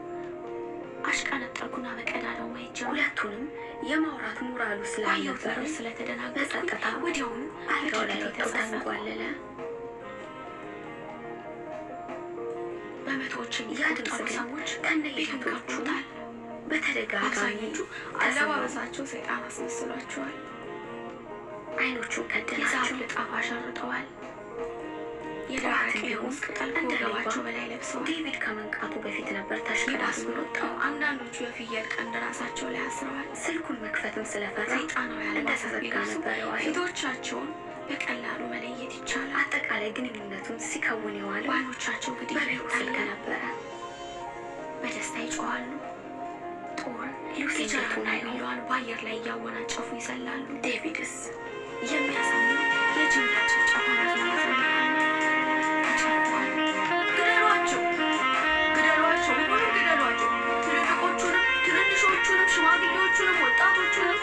አሽቀነጠርኩና በቀዳዳው ማየት ጀመርኩ። ሁለቱንም የማውራት ሞራሉ ስላልነበረው ስለተደናገጥኩ ወዲያውኑ አልጋው ላይ ወጥቶ ተንጓለለ። በመቶዎች የሚቆጠሩ ሰዎች ከነቤቱን ከብቶታል። በተደጋጋሚ አለባበሳቸው ሰይጣን አስመስሏቸዋል። አይኖቹን ከደናቸው፣ የዛፍ ልጣፍ አሸርጠዋል። የደረቀ የሙዝ ቅጠል ከወገባቸው በላይ ለብሰዋል። ዴቪድ ከመንቃቱ በፊት ነበር ተሽቀዳድሞ ወጣው። አንዳንዶቹ የፍየል ቀንድ ራሳቸው ላይ አስረዋል። ስልኩን መክፈትም ስለፈራ ሰይጣናዊ እንደተዘጋ ነበር የዋለው። ፊቶቻቸውን በቀላሉ መለየት ይቻላል። አጠቃላይ ግንኙነቱን ሲከውን የዋለው ባሎቻቸው ግድያ ስልክ ነበረ። በደስታ ይጮኻሉ። ጦር ሉሲጀርና ቢሏን በአየር ላይ እያወናጨፉ ይዘላሉ። ዴቪድስ የሚያሳምኑ የጅምላ ጭፍጨፋ ይዘምራሉ። ተጨፍሯል። ግደሏቸው፣ ግደሏቸው፣ ሁሉንም ግደሏቸው። ትልልቆቹንም፣ ትንንሾቹንም፣ ሽማግሌዎቹንም፣ ወጣቶቹንም።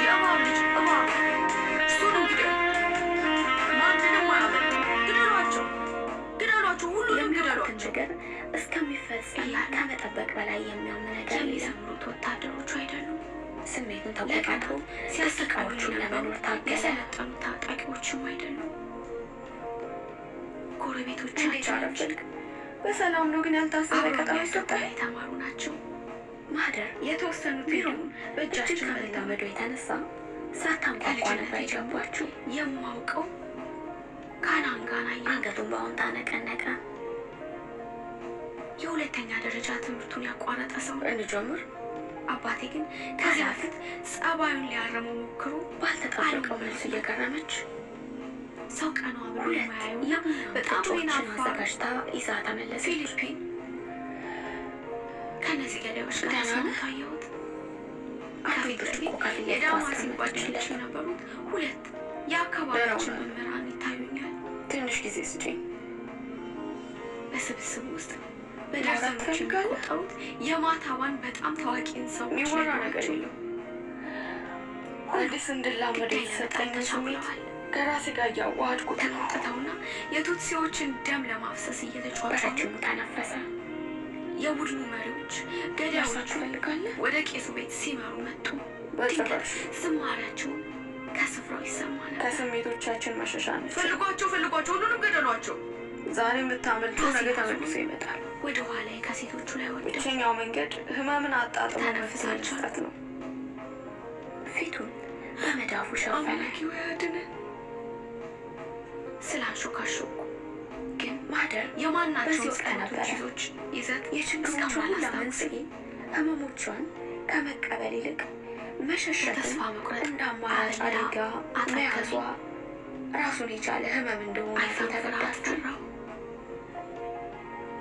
የእባብ ልጅ እባብ እሱንም ግደሉ። ማንንም አያመልጥ። ግደሏቸው፣ ግደሏቸው፣ ሁሉንም ግደሏቸው። ነገር እስከሚፈጸም ከመጠበቅ በላይ የሚያም ነገር የሚዘምሩት ወታደሮቹ አይደሉም። ስሜቱን ተቆጣጥሮ ሲያስቃዎቹን ለመኖር ታገለ። የሰለጠኑ ታጣቂዎችም አይደሉም። ጎረቤቶቻችን በሰላም ነው፣ ግን ያልታሰበ ቀጠሮ ይሰጣል። የተማሩ ናቸው። ማህደር የተወሰኑት ቢሮውን በእጃችን ከመላመዱ የተነሳ ሳታንኳኳ ነበር የገባችው። የማውቀው ካናንጋና አንገቱን በአዎንታ ነቀነቀ። የሁለተኛ ደረጃ ትምህርቱን ያቋረጠ ሰው እንጀምር። አባቴ ግን ከዚያ በፊት ጸባዩን ሊያረመው ሞክሮ ባልተጠበቀው መልስ እየገረመች ሰው ቀኗ ብሎ የማያዩ በጣም ወይናፋ አዘጋጅታ ይዛ ተመለሰች። ፊሊፒን ከነዚህ ገዳዮች ጋር ታየሁት። ከፊት ለፊት የዳማሲ ጓደኞች የነበሩት 2 የአካባቢያችን መምህራን ይታዩኛል። ትንሽ ጊዜ ስጪኝ። በስብስብ ውስጥ በደርዘኖች የሚቆጠሩት የማታዋን በጣም ታዋቂን ሰዎች የሚወራ ነገር የለም። አዲስ እንድላመድ የተሰጠኝ ስሜት ከራሴ ጋር እያዋሃድኩት ነው። ተቆጥተውና የቱትሲዎችን ደም ለማፍሰስ እየተጫወቱ ተነፈሰ። የቡድኑ መሪዎች ገዳዮቹ ወደ ቄሱ ቤት ሲመሩ መጡ። በጭራሽ ዝማሪያቸውን ከስፍራው ይሰማ ነበር። ከስሜቶቻችን መሸሻ ነች። ፈልጓቸው፣ ፈልጓቸው፣ ሁሉንም ገደሏቸው። ዛሬ የምታመልጡ ነገ ተመልሶ ይመጣል። ወደ ኋላ ከሴቶቹ ላይ ወደ ብቸኛው መንገድ ህመምን አጣጥሞ መፍትሄ መስጠት ነው። ፊቱን በመዳፉ ሸፈነ። ስላሾካሾኩ ግን ማህደር የማናቸው ቀናቶች ይዘት የችግሮቹ ሁላ መንስኤ ህመሞቿን ከመቀበል ይልቅ መሸሸትን ተስፋ መቁረጥ እንደ አማራጭ አደጋ መያዟ ራሱን የቻለ ህመም እንደሆነ ተረዳችሁ።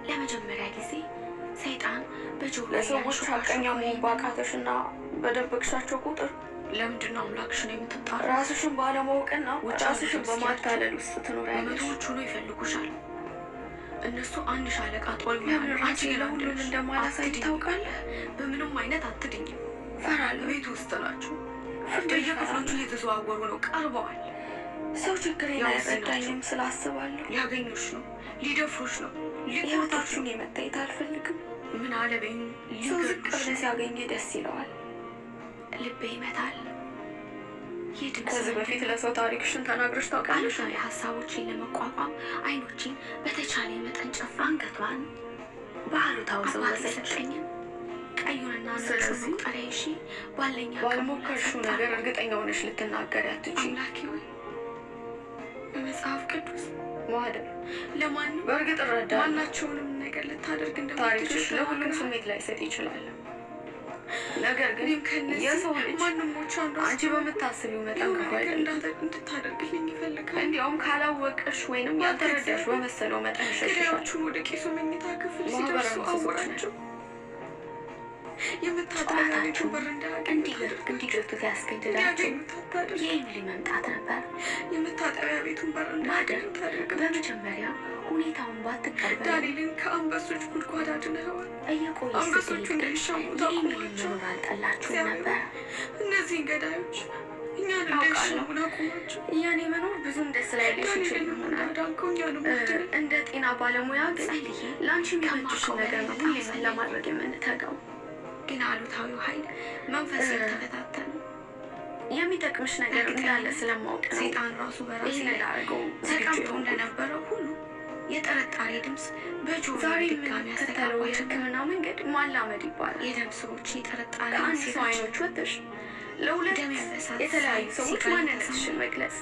ለመጀመሪያ ጊዜ ሰይጣን በጆሮ ለሰዎች ሐቀኛ መሆን ባቃተሽና በደበቅሻቸው ቁጥር ለምንድን ነው አምላክሽን የምትጣሩ? ራስሽን ባለማወቅና ራስሽን በማታለል ውስጥ ትኖሪያለሽ። መቶዎች ሆኖ ይፈልጉሻል። እነሱ አንድ ሻለቃ ጦር ለምን አንቺ ለሁሉም እንደማላሳይ ታውቃለህ? በምንም አይነት አትድኝም። ፈራለሁ። ቤት ውስጥ ናቸው። በየክፍሎቹ እየተዘዋወሩ ነው። ቀርበዋል። ሰው ችግሬን አይረዳኝም ስላስባለሁ። ሊያገኙሽ ነው። ሊደፍሩሽ ነው። ሊቆጣሹን የመታየት አልፈልግም። ምን አለበኝ። ሰው ዝቅ ብለህ ሲያገኘ ደስ ይለዋል። ልቤ ይመታል። ከዚህ በፊት ለሰው ታሪክሽን ተናግረሽ ታውቃለሽ? አሉታዊ ሀሳቦችን ለመቋቋም አይኖችን በተቻለ መጠን ጨፍራ አንገቷን በአሉታዊ ሰው ወሰደችኝም። ቀዩንና ነጩን መቁጠሪያ ይሺ ባለኛ ባልሞከርሽው ነገር እርግጠኛ ሆነሽ ልትናገሪ አትችይም። አምላኬ ሆይ በመጽሐፍ ቅዱስ ማህደር ለማንም በእርግጥ እረዳለሁ። ማናቸውንም ነገር ልታደርግ እንደምትችል ታሪክሽ ለሁሉም ስሜት ላይሰጥ ይችላል። ነገር ግን የሰው ልጅ አንቺ በምታስቢው መጠን ክፉ አይደለም። እንድታደርግልኝ ይፈልጋል። እንዲያውም ካላወቀሽ ወይንም ያልተረዳሽ በመሰለው መጠን ገዳዮቹን ወደ ቄሱ መኝታ ክፍል ሲደርሱ አወራቸው። የምታጠቢያ ቤቱ በር እንዲገብቱት ያስገድዳቸው የኤሚሊ መምጣት ነበር። የምታጠቢያ ቤቱን በር እንዳያገኙት አድርገው በመጀመሪያ ሁኔታውን ባትቀበል ዳንኤልን ከአንበሶች ጉድጓድ አድነኸዋል። እየቆየ አንበሶቹ እንዳይሻሙ የኤሚሊን መኖር አልጠላችሁም ነበር። እነዚህን ገዳዮች እኛን እንዳይሻሙን አቁማቸው። የኔ መኖር ብዙም ደስ ላይልሽ ይችል ይሆናል። እንደ ጤና ባለሙያ ግን ለአንቺ የሚመችሽን ነገር ነው ሁሌም ለማድረግ የምንተጋው። ግን አሉታዊው ኃይል መንፈስ የተፈታተነ የሚጠቅምሽ ነገር እንዳለ ስለማውቅ ነው። ሰይጣን ራሱ በራሴ ላደርገው ተቀምጦ እንደነበረው ሁሉ የጠረጣሪ ድምፅ በጆሮ ድጋሚ ያስተጋባቸው። የሕክምና መንገድ ማላመድ ይባላል። የደም ስሮች የጠረጣሪ ከአንድ ሰው አይኖች ወጥሽ ለሁለት የተለያዩ ሰዎች ማንነትሽን መግለጽ።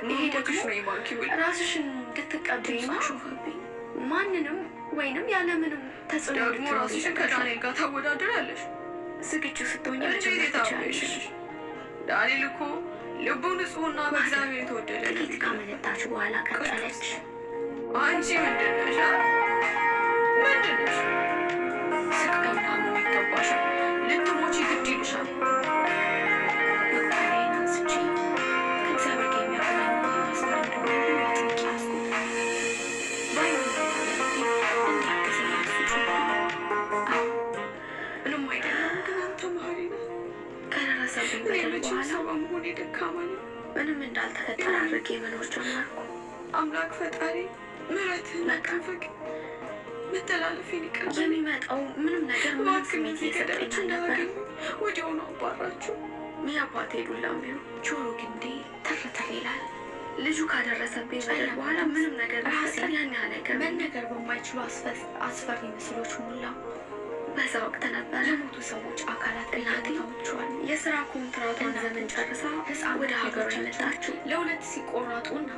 ይሄ ደግሞ ራስሽን እንድትቀበይና ማንንም ወይንም ያለምንም ተጽዕኖ ደግሞ ራስሽን ከዳንኤል ጋር ታወዳድራለሽ። ዝግጁ ስትሆኝ መጀመር ትችላለሽ። ዳንኤል እኮ ልቡ ንጹሕና በእግዚአብሔር የተወደደ። ጥቂት ካመነታች በኋላ ቀጠለች። አንቺ ምንድን ነሽ? ምንድን ነሽ? ስቃይና ምን ይገባሻል? ልትሞቺ ግድ ይልሻል። መቁጠሪያዬን አንስቼ ከእግዚአብሔር ጋር የሚያገናኝ መስመር እንደሆነ አጥብቄ ያዝኩት። እንዲያግዘኝ ምንም አይደለም፣ ግን አንተ መሀሪ ነህ። ከደረሰብኝ በደል በኋላ በመሆኔ ደካማ ነኝ። ምንም እንዳልተፈጠረ አድርጌ መኖር ጀመርኩ። አምላክ ፈጣሪ ምሕረትህን አካፈቅ መተላለፌን ይቅር በለኝ። የሚመጣው ምንም ነገር ምንም ስሜት እየሰጠኝ አልነበረ። ወዲያውኑ አባራችሁ። የአባቴ ዱላም ቢሆን ጆሮ ግንዴ ትርትር ይላል። ልጁ ካደረሰብኝ በደል በኋላ ምንም ነገር ቢፈጠር ያን ያህል አይገርምም። መነገር በማይችሉ አስፈሪ ምስሎች ሞላ። በዛ ወቅት ነበር የሞቱ ሰዎች አካላት እናቴዎቿን የስራ ኮንትራቷን ዘመን ጨርሳ ህፃን ወደ ሀገሯ የመጣችው ለሁለት ሲቆራጡና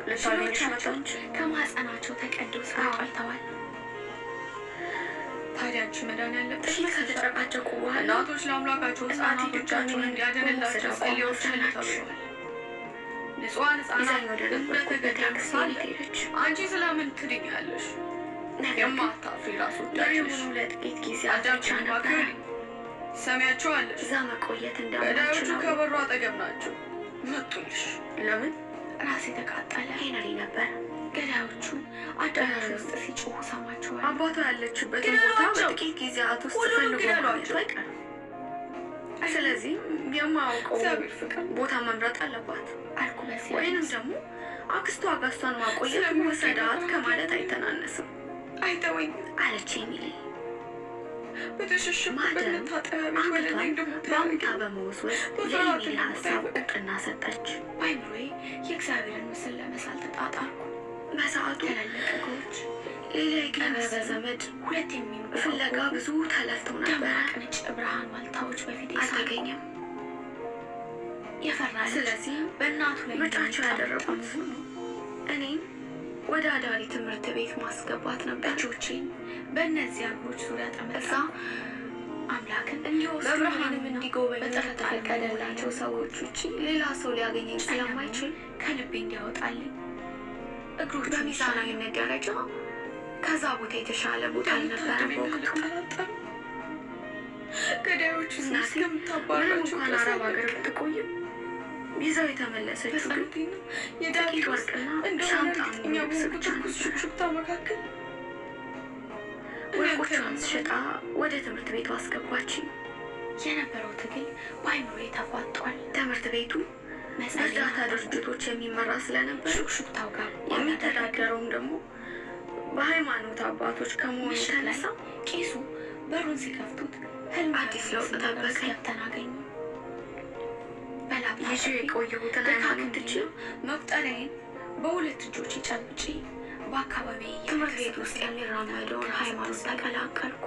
ልጆቻቸውን ከማህፀናቸው ተቀደው ቆይተዋል። ታዲያ አንቺ መዳን ያለብሽ ጥቂት ከተጨቃጨቁ በኋላ እናቶች ለአምላካቸው ህፃናቶቻቸውን እንዲያድንላቸው ጸልየው ተብለዋል። ንጹሐን ህፃናት እንደተገደሉ ሳለ አንቺ ስለምን ትድኛለሽ? የማታፍሪ ራስ ወዳጅሽ ለጥቂት ጊዜ አዳምጪ እባክህ። ሰሚያቸዋለሽ። እዛ መቆየት ገዳዮቹ ከበሩ አጠገብ ናቸው። መጡልሽ። ለምን? ራሴ ተቃጠለ። ሄነሪ ነበር። ገዳዮቹ አዳራሽ ውስጥ ሲጮሁ ሰማቸዋል። አባቷ ያለችበትን ቦታ በጥቂት ጊዜያት ውስጥ ፈልጎ ማግኘቱ አይቀርም። ስለዚህ የማያውቀው ቦታ መምረጥ አለባት አልኩ። በዚህ ወይንም ደግሞ አክስቷ ጋሷን ማቆየት ወሰዳት ከማለት አይተናነስም። አይተወኝ አለች ኤሚሊ። በተሸሸበት መታጠቢያ ቤት ወደ ላይ በአምታ በመወስወስ ለኤሚሊ ሀሳብ እውቅና ሰጠች። በአይምሮዬ የእግዚአብሔርን ምስል ለመሳል ተጣጣርኩ። በሰዓቱ ትላልቅ እግሮች፣ ሌላ የቀረበ ዘመድ ሁለት የሚሉ ፍለጋ ብዙ ተለፍተው ነበር። ደማቅ ነጭ ብርሃን ዋልታዎች በፊት አልተገኘም። የፈራ ስለዚህ በእናቱ ላይ ምርጫቸው ያደረጉት እኔም ወደ አዳሪ ትምህርት ቤት ማስገባት ነበር። እጆቼን በእነዚያ እግሮች ዙሪያ ጠመጣ። አምላክን እንዲወስዱ ወይንም እንዲጎበኙ ከተፈቀደላቸው ሰዎች ውጪ ሌላ ሰው ሊያገኘኝ ስለማይችል ከልቤ እንዲያወጣልኝ እግሮቹ በሚዛናዊነት ደረጃ ከዛ ቦታ የተሻለ ቦታ አልነበረም በወቅቱ። ገዳዮቹ እስከምታባራቸው እንኳን አረብ ሀገር ብትቆይም ይዛው የተመለሰችው ግን የዳዊት ወርቅና ሻንጣ ልብስ ብቻ ሹክሹክታ መካከል ወርቆቿን ሸጣ ወደ ትምህርት ቤቱ አስገባችኝ። የነበረው ትግል በአይምሮዬ ተፏጧል። ትምህርት ቤቱ በእርዳታ ድርጅቶች የሚመራ ስለነበር ሹክሹክታው ጋር የሚተዳደረውም ደግሞ በሃይማኖት አባቶች ከመሆኑ የተነሳ ቄሱ በሩን ሲከፍቱት ህልም አዲስ ለውጥ ጠበቀኝ። ገብተን አገኙ። ይዤ የቆየሁትን ሃይማኖት ትቼ መቁጠሪያዬን በሁለት እጆች ጨብጬ በአካባቢ ትምህርት ቤት ውስጥ የሚራመደውን ሃይማኖት ተቀላቀልኩ።